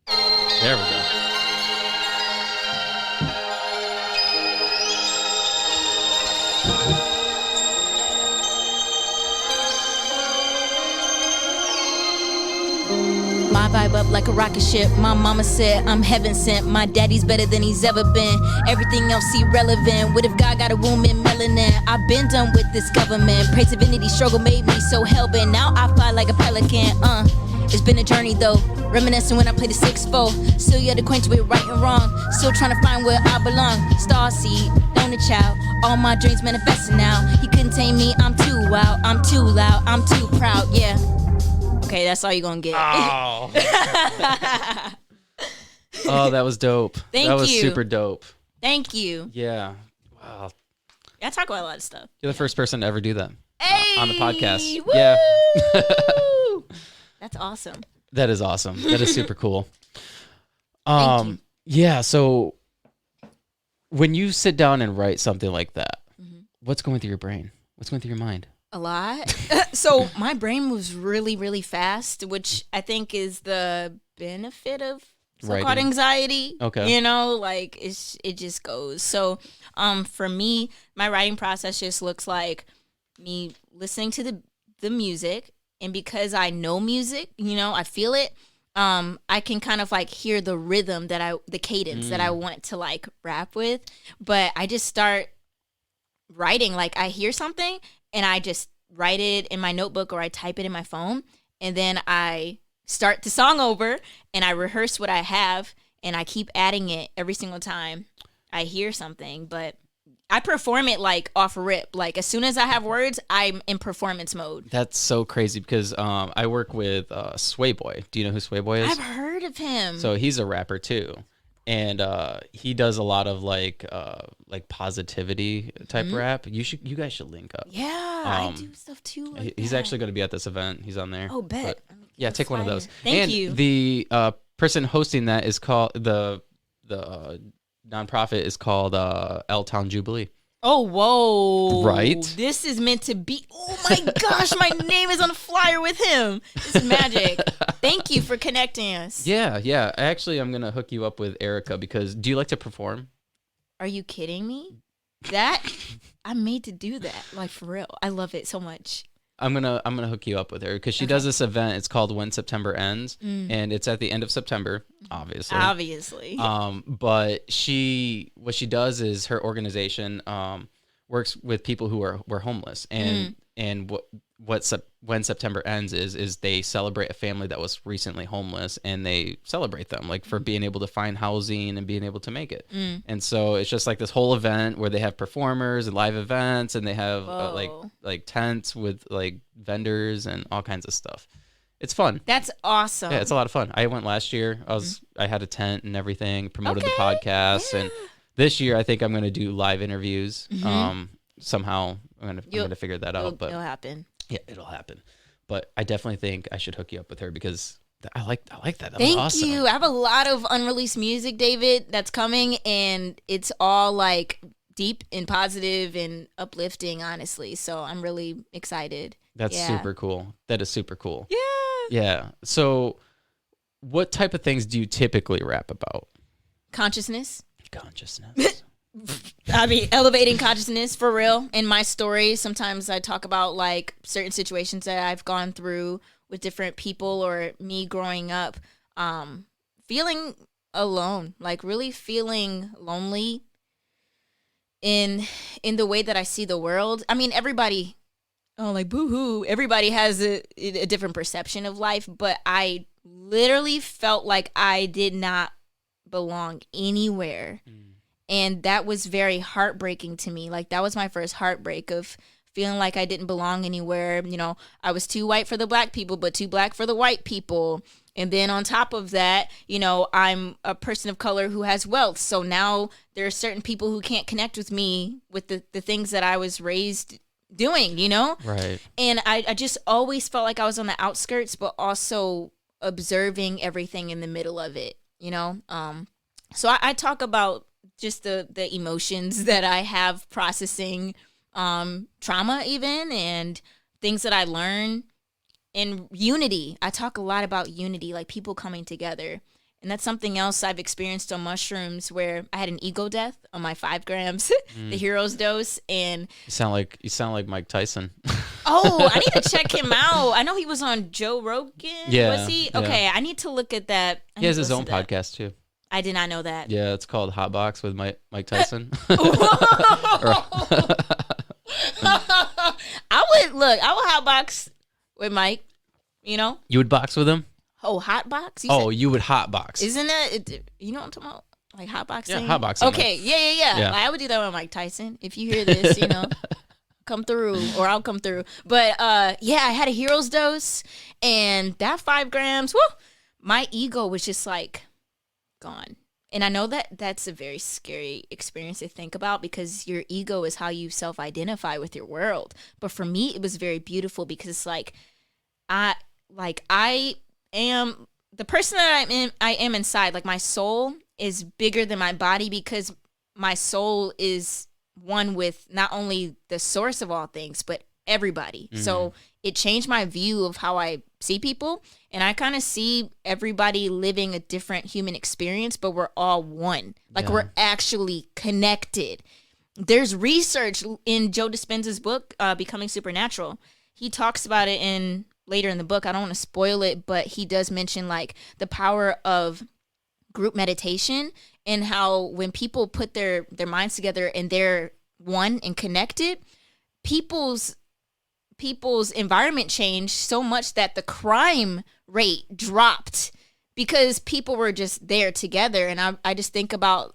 There we go. My vibe up like a rocket ship. My mama said I'm heaven sent. My daddy's better than he's ever been. Everything else irrelevant. What if God got a womb in melanin? I've been done with this government. Praise divinity, struggle made me so hellbent. Now I fly like a pelican. It's been a journey though. Reminiscing when I played the 6-4. Still yet acquainted with right and wrong. Still trying to find where I belong. Starseed, donor child. All my dreams manifesting now. He couldn't tame me. I'm too wild. I'm too loud. I'm too proud. Yeah. Okay, that's all you're gonna get. Oh. Oh, that was dope. Thank that was you. super dope. Thank you. Yeah. Wow. I talk about a lot of stuff. You're the first person to ever do that on the podcast. Woo! Yeah. That's awesome. That is awesome. That is super cool. Thank you. Yeah. So when you sit down and write something like that, what's going through your brain? What's going through your mind? A lot. So my brain moves really, really fast, which I think is the benefit of so-called Writing. anxiety. Okay. You know, like it just goes. So for me, my writing process just looks like me listening to the music, and because I know music, you know, I feel it. I can kind of like hear the rhythm the cadence that I want to like rap with, but I just start writing. Like I hear something and I just write it in my notebook or I type it in my phone, and then I start the song over and I rehearse what I have and I keep adding it every single time I hear something. But I perform it like off rip. Like as soon as I have words, I'm in performance mode. That's so crazy because I work with Sway Boy. Do you know who Sway Boy is? I've heard of him. So he's a rapper too, and he does a lot of like positivity type rap. You guys should link up. Yeah, I do stuff too. Like He's that. actually going to be at this event. He's on there. Oh, bet. Yeah, take one of those. Thank you. The person hosting that is called the nonprofit is called L Town Jubilee. Oh, whoa. Right? This is meant to be. Oh, my gosh. My name is on a flyer with him. This is magic. Thank you for connecting us. Yeah. Actually, I'm going to hook you up with Erica because do you like to perform? Are you kidding me? That, I'm made to do that. Like, for real. I love it so much. I'm gonna hook you up with her because she does this event. It's called When September Ends, and it's at the end of September, obviously. But what she does is her organization works with people who are homeless, and when September ends is they celebrate a family that was recently homeless, and they celebrate them like for being able to find housing and being able to make it. And so it's just like this whole event where they have performers and live events, and they have like tents with like vendors and all kinds of stuff. It's fun. That's awesome. Yeah, it's a lot of fun. I went last year. I had a tent and everything, promoted the podcast, and this year I think I'm going to do live interviews. Somehow I'm going to figure that out, but it'll happen. Yeah, it'll happen. But I definitely think I should hook you up with her because I like that. That was Thank awesome. you. I have a lot of unreleased music, David, that's coming, and it's all like deep and positive and uplifting, honestly. So I'm really excited. That's super cool. That is super cool. Yeah. Yeah. So what type of things do you typically rap about? Consciousness. I mean, elevating consciousness for real. In my story, sometimes I talk about like certain situations that I've gone through with different people or me growing up, feeling alone, like really feeling lonely in the way that I see the world. I mean, everybody, like boo-hoo, everybody has a different perception of life, but I literally felt like I did not belong anywhere. And that was very heartbreaking to me. Like, that was my first heartbreak of feeling like I didn't belong anywhere. You know, I was too white for the black people, but too black for the white people. And then on top of that, you know, I'm a person of color who has wealth. So now there are certain people who can't connect with me with the things that I was raised doing, you know? Right. And I just always felt like I was on the outskirts, but also observing everything in the middle of it, you know? So I talk about just the emotions that I have processing trauma even and things that I learn, and unity. I talk a lot about unity, like people coming together. And that's something else I've experienced on mushrooms where I had an ego death on my 5 grams, the hero's dose. And you sound like Mike Tyson. Oh, I need to check him out. I know he was on Joe Rogan. Yeah. Was he? Okay, yeah. I need to look at that. He has his own podcast too. I did not know that. Yeah, it's called Hot Box with Mike Tyson. I would hotbox with Mike, you know? You would box with him? Oh, hotbox? You would hotbox. Isn't it, you know what I'm talking about? Like hotboxing? Yeah, hotboxing. Okay, yeah. Like, I would do that with Mike Tyson. If you hear this, you know, come through, or I'll come through. But yeah, I had a hero's dose, and that 5 grams, whoo, my ego was just like, gone. And I know that that's a very scary experience to think about because your ego is how you self-identify with your world. But for me, it was very beautiful because it's like I am the person that I am inside. Like my soul is bigger than my body because my soul is one with not only the source of all things, but everybody. So it changed my view of how I see people. And I kind of see everybody living a different human experience, but we're all one. Like we're actually connected. There's research in Joe Dispenza's book, Becoming Supernatural. He talks about it later in the book. I don't want to spoil it, but he does mention like the power of group meditation and how when people put their minds together and they're one and connected, people's environment changed so much that the crime rate dropped because people were just there together. And I just think about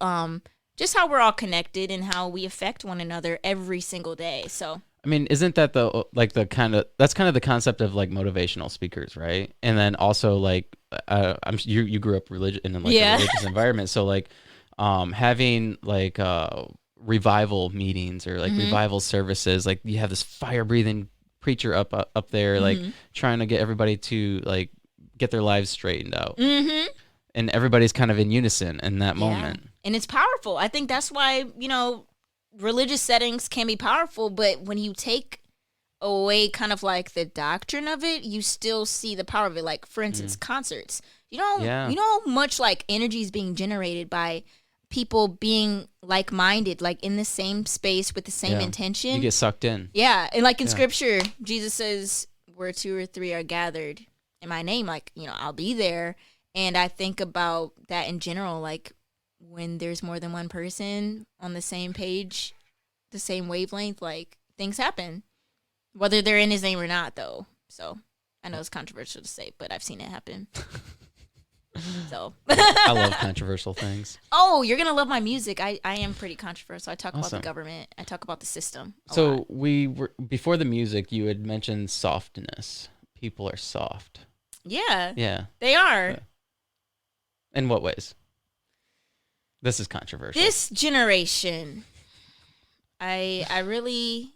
just how we're all connected and how we affect one another every single day. So I mean, isn't that that's kind of the concept of like motivational speakers, right? And then also like you grew up in a religious environment, so like having like revival meetings or like revival services, like you have this fire breathing preacher up there like trying to get everybody to like get their lives straightened out, and everybody's kind of in unison in that moment, and it's powerful. I think that's why religious settings can be powerful, but when you take away kind of like the doctrine of it, you still see the power of it. Like for instance, concerts. You know how much like energy is being generated by people being like-minded, like in the same space with the same intention. You get sucked in. Yeah, and like in scripture, Jesus says, "Where 2 or 3 are gathered in my name, like I'll be there." And I think about that in general, like when there's more than one person on the same page, the same wavelength, like things happen, whether they're in his name or not, though. So I know it's controversial to say, but I've seen it happen. So I love controversial things. Oh, you're gonna love my music. I am pretty controversial. I talk about the government. I talk about the system. So we were before the music. You had mentioned softness. People are soft. Yeah. Yeah. They are. Yeah. In what ways? This is controversial. This generation, I really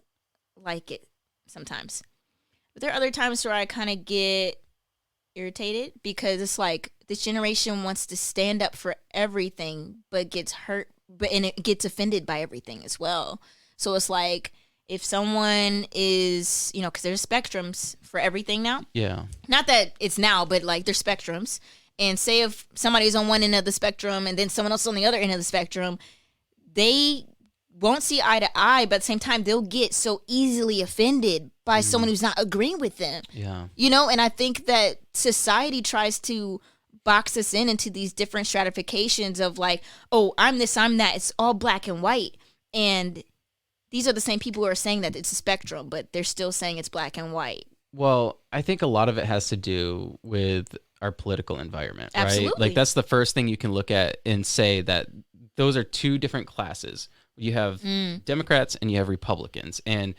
like it sometimes. But there are other times where I kind of get irritated because it's like this generation wants to stand up for everything but gets hurt and it gets offended by everything as well. So it's like if someone is, because there's spectrums for everything now. Yeah. Not that it's now, but like there's spectrums. And say if somebody's on one end of the spectrum and then someone else on the other end of the spectrum, they won't see eye to eye, but at the same time, they'll get so easily offended by someone who's not agreeing with them. Yeah. And I think that society tries to box us into these different stratifications of like, oh, I'm this, I'm that. It's all black and white. And these are the same people who are saying that it's a spectrum, but they're still saying it's black and white. Well, I think a lot of it has to do with our political environment, right? Absolutely. Like that's the first thing you can look at and say that those are two different classes. You have Democrats and you have Republicans, and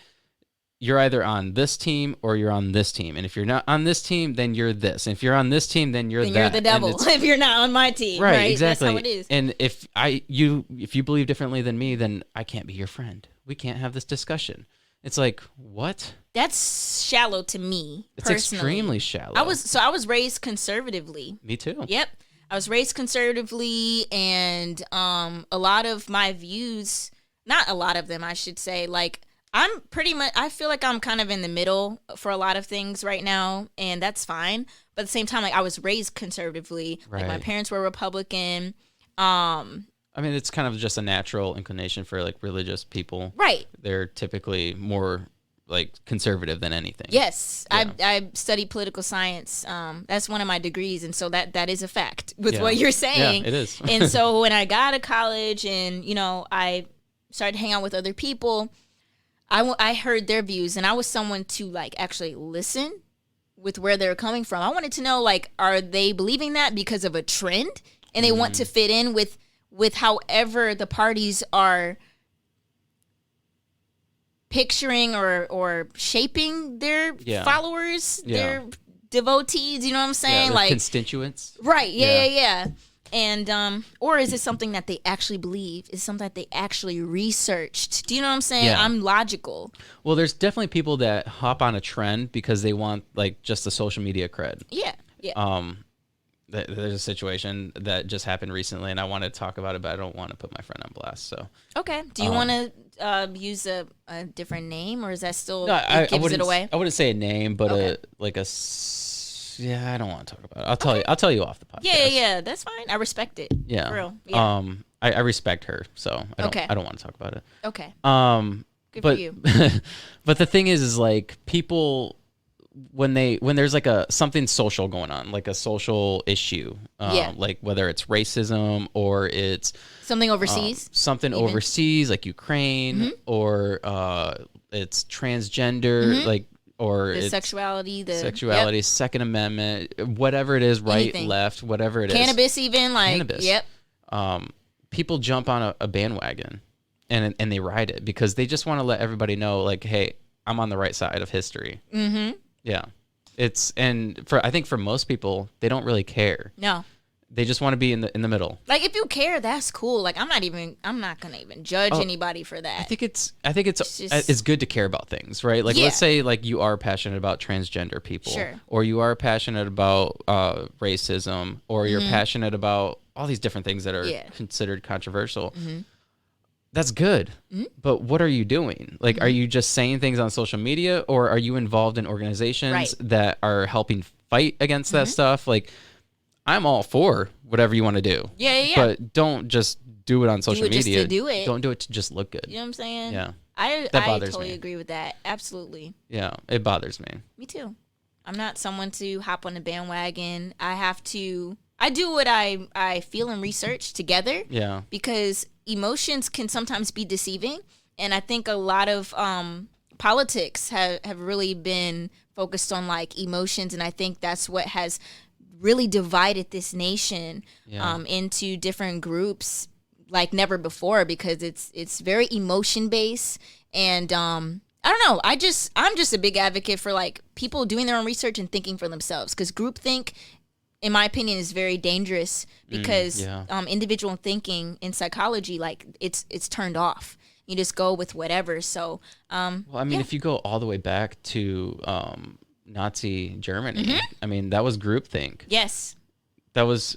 you're either on this team or you're on this team. And if you're not on this team, then you're this. And if you're on this team, then you're that. You're the devil if you're not on my team. Right, exactly. That's how it is. And if you believe differently than me, then I can't be your friend. We can't have this discussion. It's like, what? That's shallow to me. It's personally. Extremely shallow. I was raised conservatively. Me too. Yep. I was raised conservatively, and a lot of my views, not a lot of them, I should say, like I'm pretty much, I feel like I'm kind of in the middle for a lot of things right now, and that's fine. But at the same time, like I was raised conservatively. Right. Like my parents were Republican. I mean, it's kind of just a natural inclination for like religious people. Right. They're typically more like conservative than anything. Yes. Yeah. I studied political science. That's one of my degrees. And so that is a fact with what you're saying. Yeah, it is. And so when I got to college and, I started to hang out with other people, I heard their views, and I was someone to like actually listen with where they're coming from. I wanted to know, like, are they believing that because of a trend and they want to fit in with however the parties are picturing or shaping their followers, their devotees, you know what I'm saying? Yeah, like constituents. Right. Yeah. And or is it something that they actually believe? Is it something that they actually researched? Do you know what I'm saying? Yeah. I'm logical. Well, there's definitely people that hop on a trend because they want like just the social media cred. Yeah. Yeah. There's a situation that just happened recently, and I wanted to talk about it, but I don't want to put my friend on blast. So okay. Do you want to use a different name, or is that still I gives it away? I wouldn't say a name, but Okay. yeah, I don't want to talk about it. I'll tell you off the podcast. Yeah. That's fine. I respect it. Yeah. For real. Yeah. I respect her, so I don't want to talk about it. Okay. Good But for you. but the thing is like people when there's like something social going on, like a social issue, like whether it's racism or it's Something overseas. something even. overseas like Ukraine, or it's transgender, like, or The it's sexuality, sexuality, Second Amendment, whatever it is, right, Anything. left, whatever it is. Cannabis, even like Cannabis. Yep. People jump on a bandwagon and they ride it because they just want to let everybody know, like, hey, I'm on the right side of history. Mm-hmm. Yeah. I think for most people, they don't really care. No. They just want to be in the middle. Like if you care, that's cool. Like I'm not gonna even judge anybody for that. I think it's just- good to care about things, right? Like, Yeah. let's say like you are passionate about transgender people, Sure. or you are passionate about racism, or you're passionate about all these different things that are considered controversial. That's good. But what are you doing? Like, are you just saying things on social media, or are you involved in organizations Right. that are helping fight against that stuff? Like, I'm all for whatever you want to do. Yeah. But don't just do it on social it just media. to do it. Don't do it to just look good. You know what I'm saying? Yeah. I bothers totally me. agree with that. Absolutely. Yeah, it bothers me. Me too. I'm not someone to hop on the bandwagon. I do what I feel and research together. Yeah. Because emotions can sometimes be deceiving. And I think a lot of politics have really been focused on like emotions. And I think that's what has really divided this nation into different groups like never before, because it's very emotion based. And I don't know. I'm just a big advocate for like people doing their own research and thinking for themselves, because groupthink, in my opinion, is very dangerous because individual thinking in psychology, like it's turned off. You just go with whatever. So, well, I mean, if you go all the way back to Nazi Germany, I mean, that was groupthink. Yes. That was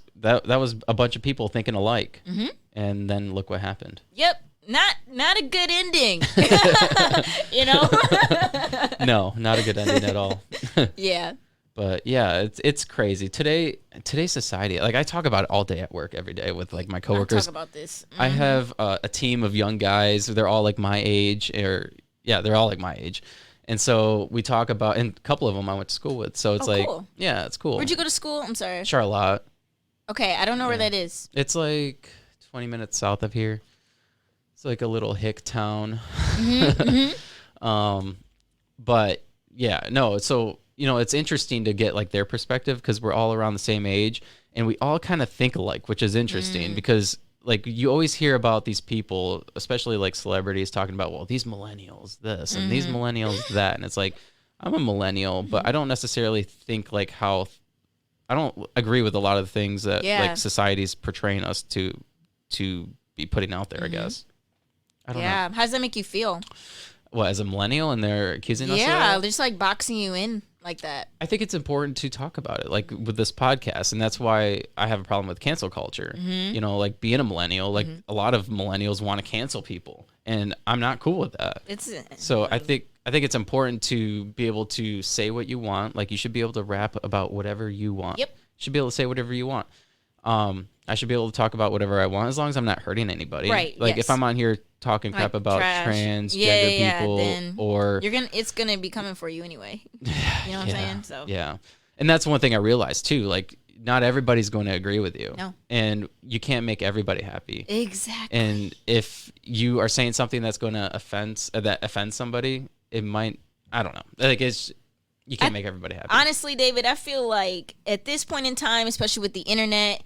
a bunch of people thinking alike, and then look what happened. Yep. Not a good ending. You know? No, not a good ending at all. Yeah. But yeah, it's crazy. Today's society, like I talk about it all day at work, every day with like my coworkers. Talk about this. I have a team of young guys. They're all like my age, they're all like my age. And so we talk about, and a couple of them I went to school with. So it's cool. Yeah, it's cool. Where'd you go to school? I'm sorry. Charlotte. Okay, I don't know where that is. It's like 20 minutes south of here. It's like a little hick town. But yeah, no. So, it's interesting to get like their perspective, because we're all around the same age and we all kind of think alike, which is interesting because like you always hear about these people, especially like celebrities, talking about, well, these millennials this and these millennials that. And it's like, I'm a millennial, but I don't necessarily think like I don't agree with a lot of the things that like society's portraying us to be putting out there, I guess. I don't know. How does that make you feel? What, as a millennial and they're accusing us of Yeah, that? they're just like boxing you in like that. I think it's important to talk about it, like with this podcast, and that's why I have a problem with cancel culture. Like being a millennial, like a lot of millennials want to cancel people, and I'm not cool with that. So I think it's important to be able to say what you want. Like you should be able to rap about whatever you want. Yep. You should be able to say whatever you want. I should be able to talk about whatever I want as long as I'm not hurting anybody. Right. Like yes. if I'm on here talking crap Like about trash. transgender people, then or it's gonna be coming for you anyway. You know what I'm saying? So yeah, and that's one thing I realized too. Like not everybody's going to agree with you. No. And you can't make everybody happy. Exactly. And if you are saying something that's going to offend somebody, it might. I don't know. Like you can't make everybody happy. Honestly, David, I feel like at this point in time, especially with the internet,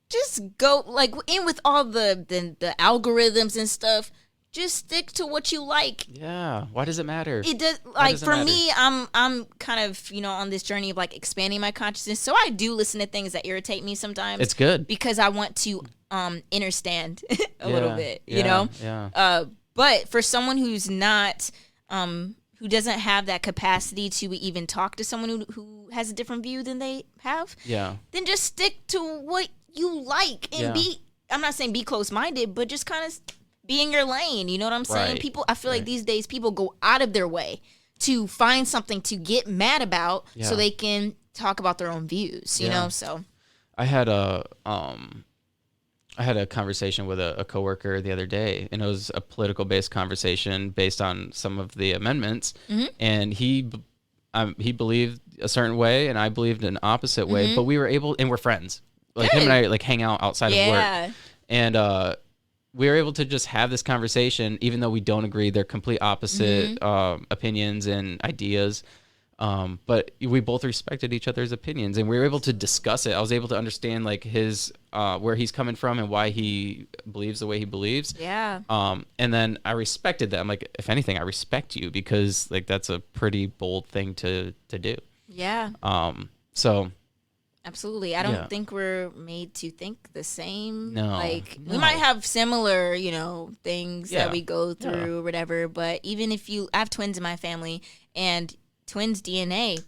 just go like in with all the algorithms and stuff. just stick to what you like. Yeah. Why does it matter? It does. Like for me, I'm kind of, on this journey of like expanding my consciousness. So I do listen to things that irritate me sometimes. It's good because I want to understand a little bit, Yeah. But for someone who's not who doesn't have that capacity to even talk to someone who has a different view than they have, then just stick to what you like and I'm not saying be close-minded, but just kind of be in your lane. You know what I'm saying? I feel like these days people go out of their way to find something to get mad about so they can talk about their own views, you know? So I had a conversation with a coworker the other day, and it was a political based conversation based on some of the amendments. And he believed a certain way and I believed an opposite way, but we were able, and we're friends. Like him and I like hang out outside of work. And we were able to just have this conversation, even though we don't agree. They're complete opposite opinions and ideas. But we both respected each other's opinions, and we were able to discuss it. I was able to understand like his where he's coming from and why he believes the way he believes. And then I respected that. I'm like, if anything, I respect you because like that's a pretty bold thing to do. So absolutely. I don't think we're made to think the same. No. Like, we might have similar, things that we go through or whatever. But even if I have twins in my family, and twins' DNA,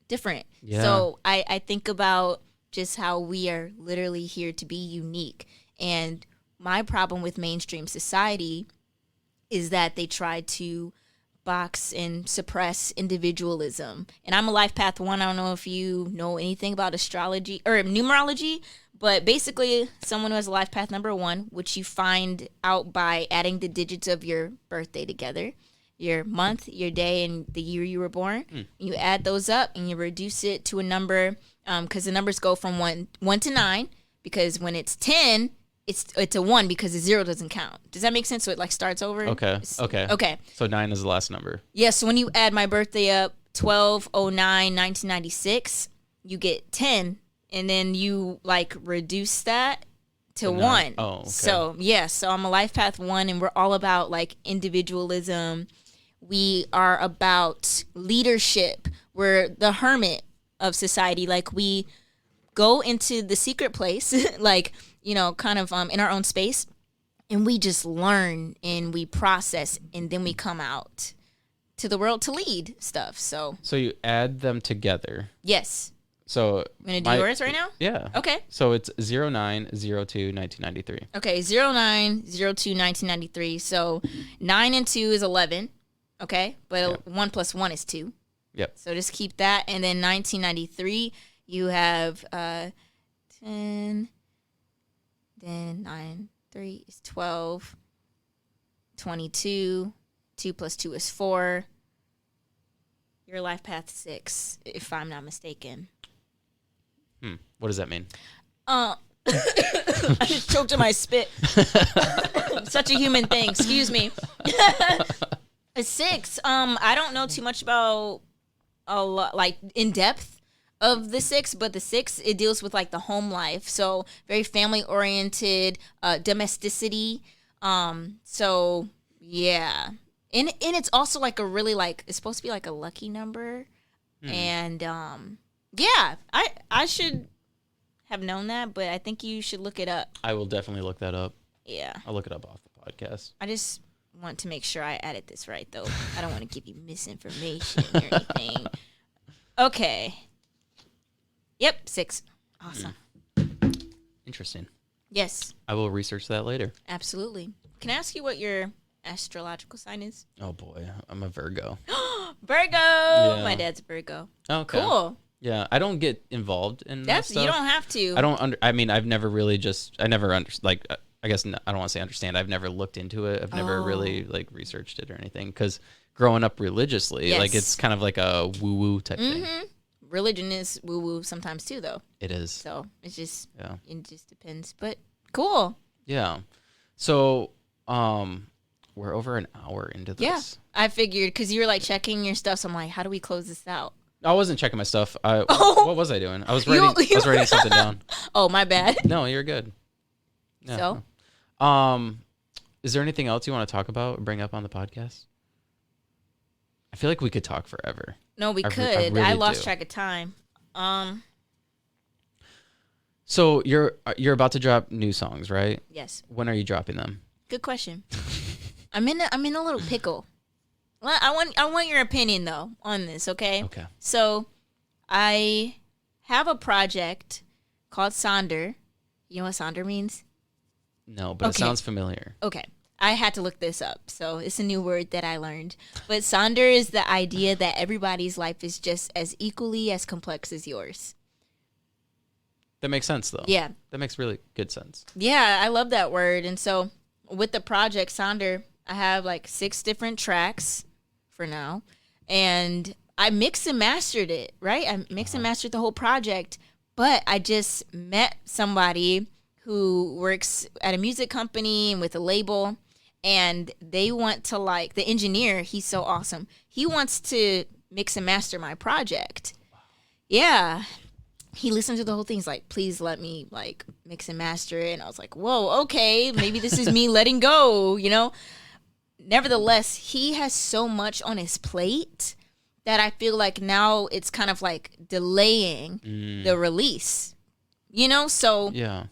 different. So I think about just how we are literally here to be unique. And my problem with mainstream society is that they try to box and suppress individualism. And I'm a life path 1. I don't know if you know anything about astrology or numerology, but basically someone who has a life path number 1, which you find out by adding the digits of your birthday together, your month, your day, and the year you were born. You add those up and you reduce it to a number, because the numbers go from 1 to 9, because when it's 10, it's a 1 because the 0 doesn't count. Does that make sense? So it like starts over? Okay. Okay. So 9 is the last number. Yeah, so when you add my birthday up, 12/09/1996, you get 10, and then you like reduce that to 1. Oh, okay. So I'm a life path 1, and we're all about like individualism. We are about leadership. We're the hermit of society. Like, we go into the secret place, like, kind of in our own space, and we just learn and we process, and then we come out to the world to lead stuff. So you add them together. Yes. So I'm going to do yours right now? Yeah. Okay. So it's 09/02/1993. Okay, 09/02/1993. So 9 and 2 is 11. Okay, but 1 plus 1 is 2. Yep. So just keep that. And then 1993, you have 10, then 9, 3 is 12, 22, 2 plus 2 is 4. Your life path 6, if I'm not mistaken. What does that mean? I just choked on my spit. Such a human thing. Excuse me. A 6. I don't know too much about a lot, like in depth of the 6, but the 6, it deals with like the home life. So very family oriented, domesticity. So yeah, and it's also like a really like, it's supposed to be like a lucky number, and yeah, I should have known that, but I think you should look it up. I will definitely look that up. Yeah, I'll look it up off the podcast. I just want to make sure I added this right, though. I don't want to give you misinformation or anything. Okay. Yep, 6. Awesome. Interesting. Yes. I will research that later. Absolutely. Can I ask you what your astrological sign is? Oh boy, I'm a Virgo. Virgo. Yeah. My dad's a Virgo. Okay. Cool. Yeah, I don't get involved in that stuff. You don't have to. I've never really I guess I don't want to say understand. I've never looked into it. I've never really like researched it or anything, because growing up religiously, like it's kind of like a woo-woo type thing. Religion is woo-woo sometimes too, though. It is. So it just depends. But cool. Yeah. So we're over an hour into this. Yeah, I figured, because you were like checking your stuff. So I'm like, how do we close this out? I wasn't checking my stuff. What was I doing? I was writing. I was writing something down. Oh, my bad. No, you're good. Yeah. So, Is there anything else you want to talk about or bring up on the podcast? I feel like we could talk forever. No, we could. I really I lost do. track of time. So you're about to drop new songs, right? Yes. When are you dropping them? Good question. I'm in a little pickle. Well, I want your opinion though on this, okay? Okay. So, I have a project called Sonder. You know what Sonder means? No, but it sounds familiar. Okay. I had to look this up, so it's a new word that I learned. But Sonder is the idea that everybody's life is just as equally as complex as yours. That makes sense, though. Yeah. That makes really good sense. Yeah, I love that word. And so with the project Sonder, I have like 6 different tracks for now. And I mixed and mastered it, right? I mixed and mastered the whole project. But I just met somebody who works at a music company and with a label. And they want to like, the engineer, he's so awesome. He wants to mix and master my project. Wow. Yeah. He listened to the whole thing. He's like, please let me like mix and master it. And I was like, whoa, okay. Maybe this is me letting go, you know? Nevertheless, he has so much on his plate that I feel like now it's kind of like delaying the release, you know? So yeah,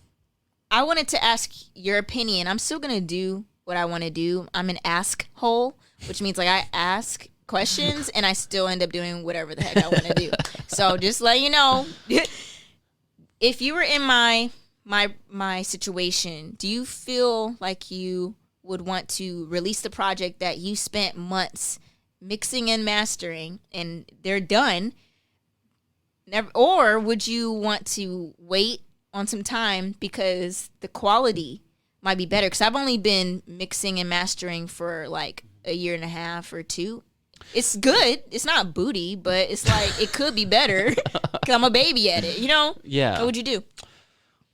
I wanted to ask your opinion. I'm still going to do what I want to do. I'm an ask hole, which means like I ask questions and I still end up doing whatever the heck I want to do. So just let you know, if you were in my situation, do you feel like you would want to release the project that you spent months mixing and mastering and they're done? Or would you want to wait on some time because the quality might be better? Because I've only been mixing and mastering for like a year and a half or 2. It's good. It's not booty, but it's like it could be better because I'm a baby at it, you know? Yeah. What would you do?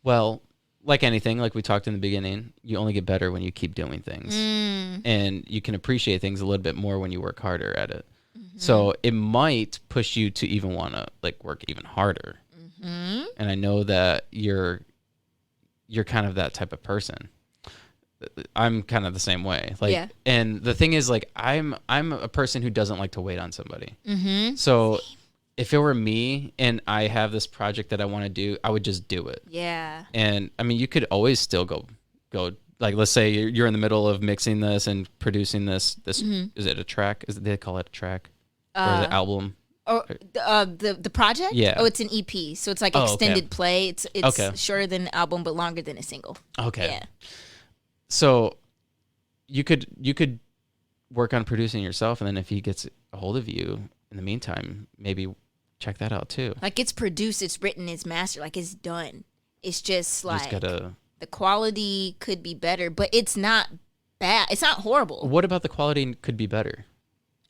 Well, like anything, like we talked in the beginning, you only get better when you keep doing things. And you can appreciate things a little bit more when you work harder at it. So it might push you to even want to like work even harder. And I know that you're kind of that type of person. I'm kind of the same way. Like, Yeah. And the thing is, like, I'm a person who doesn't like to wait on somebody. So if it were me and I have this project that I want to do, I would just do it. Yeah. And I mean, you could always still go like, let's say you're in the middle of mixing this and producing this. Is it a track? They call it a track or the album? Or the project? Yeah. Oh, it's an EP, so it's like extended play. It's shorter than an album, but longer than a single. Okay. Yeah. So you could work on producing yourself, and then if he gets a hold of you in the meantime, maybe check that out too. Like it's produced, it's written, it's mastered, like it's done. It's just like the quality could be better, but it's not bad. It's not horrible. What about the quality could be better?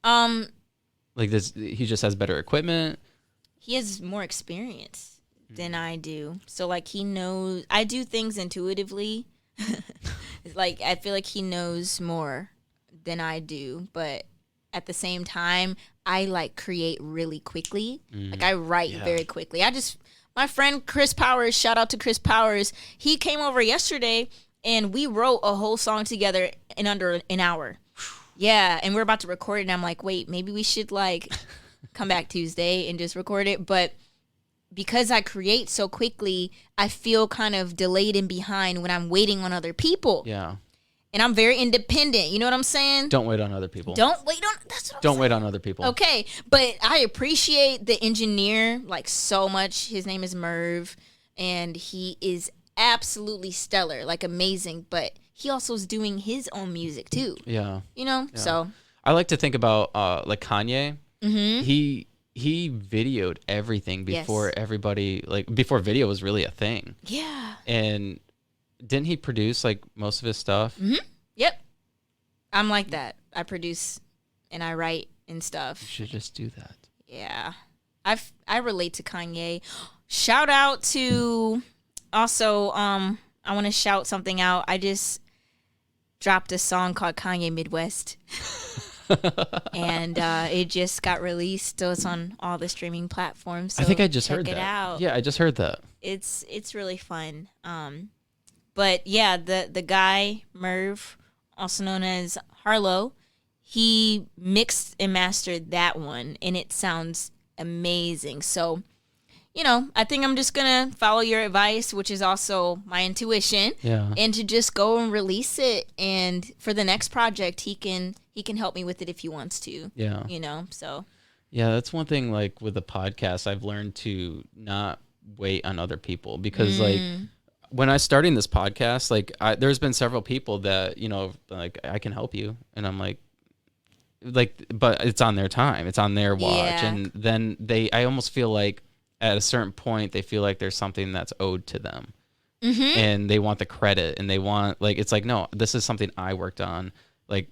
Like this, he just has better equipment. He has more experience than I do, so like he knows. I do things intuitively. Like I feel like he knows more than I do, but at the same time, I like create really quickly. Like I write very quickly. My friend Chris Powers, shout out to Chris Powers. He came over yesterday and we wrote a whole song together in under an hour. Yeah, and we're about to record it and I'm like, wait, maybe we should like come back Tuesday and just record it. But because I create so quickly, I feel kind of delayed and behind when I'm waiting on other people. Yeah. And I'm very independent. You know what I'm saying? Don't wait on other people. Don't wait on. That's what I'm Don't saying. wait on other people. Okay, but I appreciate the engineer like so much. His name is Merv, and he is absolutely stellar, like amazing. But he also is doing his own music too. Yeah. You know, so I like to think about like Kanye. He videoed everything before everybody, like before video was really a thing. Yeah. And didn't he produce like most of his stuff? Yep. I'm like that. I produce and I write and stuff. You should just do that. Yeah. I relate to Kanye. Shout out to also I want to shout something out. I just dropped a song called Kanye Midwest. And it just got released, so it's on all the streaming platforms. So I think I just heard check that. it out. Yeah, I just heard that. It's really fun. But yeah, the guy Merv also known as Harlow, he mixed and mastered that one, and it sounds amazing. So, you know, I think I'm just gonna follow your advice, which is also my intuition, and to just go and release it. And for the next project, he can help me with it if he wants to. Yeah, you know. So yeah, that's one thing. Like with the podcast, I've learned to not wait on other people, because like when I starting this podcast, like there's been several people that, you know, like, I can help you, and I'm like, but it's on their time, it's on their watch, and then I almost feel like at a certain point they feel like there's something that's owed to them, and they want the credit, and they want, like, it's like, no, this is something I worked on. Like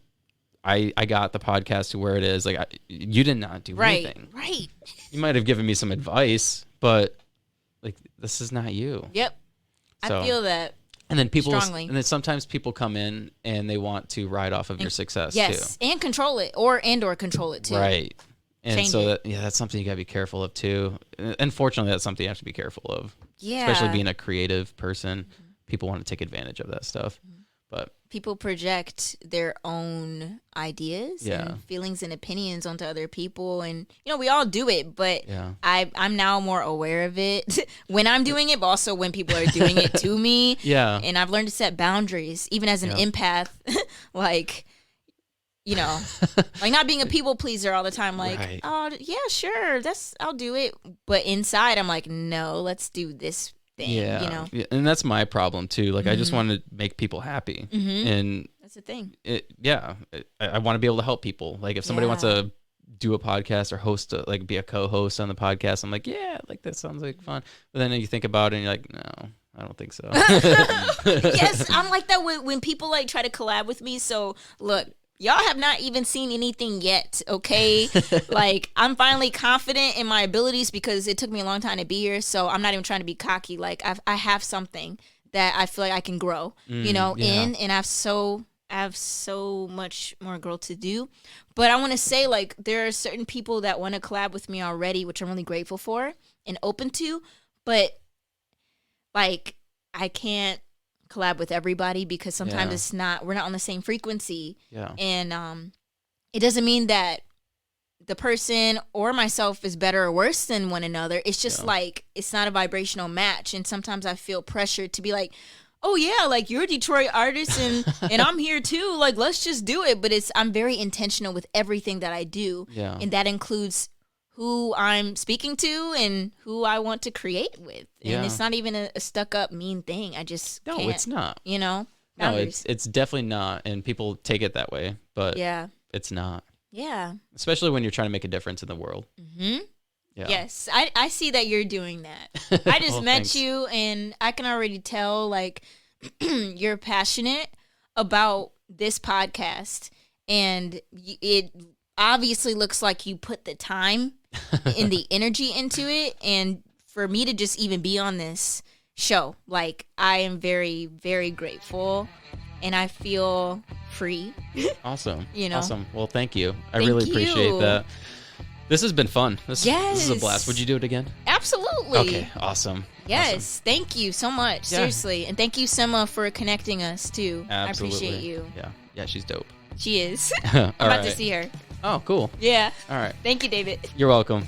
I got the podcast to where it is. Like you did not do anything. Right. You might have given me some advice, but like, this is not you. Yep. So, I feel that. And then strongly. And then sometimes people come in and they want to ride off of your success too. And control it, or control it too. Right. And change so it. that's something you gotta be careful of too. Unfortunately, that's something you have to be careful of. Yeah. Especially being a creative person, people want to take advantage of that stuff. But people project their own ideas and feelings and opinions onto other people, and you know, we all do it, but I'm now more aware of it when I'm doing it, but also when people are doing it to me. And I've learned to set boundaries, even as an empath. Like, you know, like not being a people pleaser all the time. Like, oh yeah, sure, I'll do it, but inside I'm like, no, let's do this thing, you know? And that's my problem too. Like I just want to make people happy, and that's the thing. I want to be able to help people. Like if somebody wants to do a podcast or host like be a co-host on the podcast, I'm like, yeah, like that sounds like fun. But then you think about it and you're like, no, I don't think so. Yes, I'm like that when people like try to collab with me. So look, y'all have not even seen anything yet, okay? Like, I'm finally confident in my abilities because it took me a long time to be here, so I'm not even trying to be cocky. Like, I have something that I feel like I can grow, you know, in, and I have so much more growth to do. But I want to say, like, there are certain people that want to collab with me already, which I'm really grateful for and open to, but, like, I can't collab with everybody because sometimes we're not on the same frequency, and it doesn't mean that the person or myself is better or worse than one another. It's just like, it's not a vibrational match, and sometimes I feel pressured to be like, oh yeah, like you're a Detroit artist and I'm here too, like let's just do it. But I'm very intentional with everything that I do, and that includes who I'm speaking to and who I want to create with. And it's not even a stuck up mean thing. I just can't. No, it's not. You know? Boundaries. No, it's definitely not. And people take it that way, but it's not. Yeah. Especially when you're trying to make a difference in the world. Yeah. Yes. I see that you're doing that. I just met thanks. you, and I can already tell, like, you're passionate about this podcast, and it obviously looks like you put the time and the energy into it. And for me to just even be on this show, like, I am very, very grateful, and I feel free. Awesome. You know? Awesome. Well, thank you. I really appreciate that. This has been fun. This is a blast. Would you do it again? Absolutely. Okay. Awesome. Yes. Awesome. Thank you so much. Seriously. And thank you, Sema, for connecting us too. Absolutely. I appreciate you. Yeah. Yeah, she's dope. She is. I'm about to see her. Oh, cool. Yeah. All right. Thank you, David. You're welcome.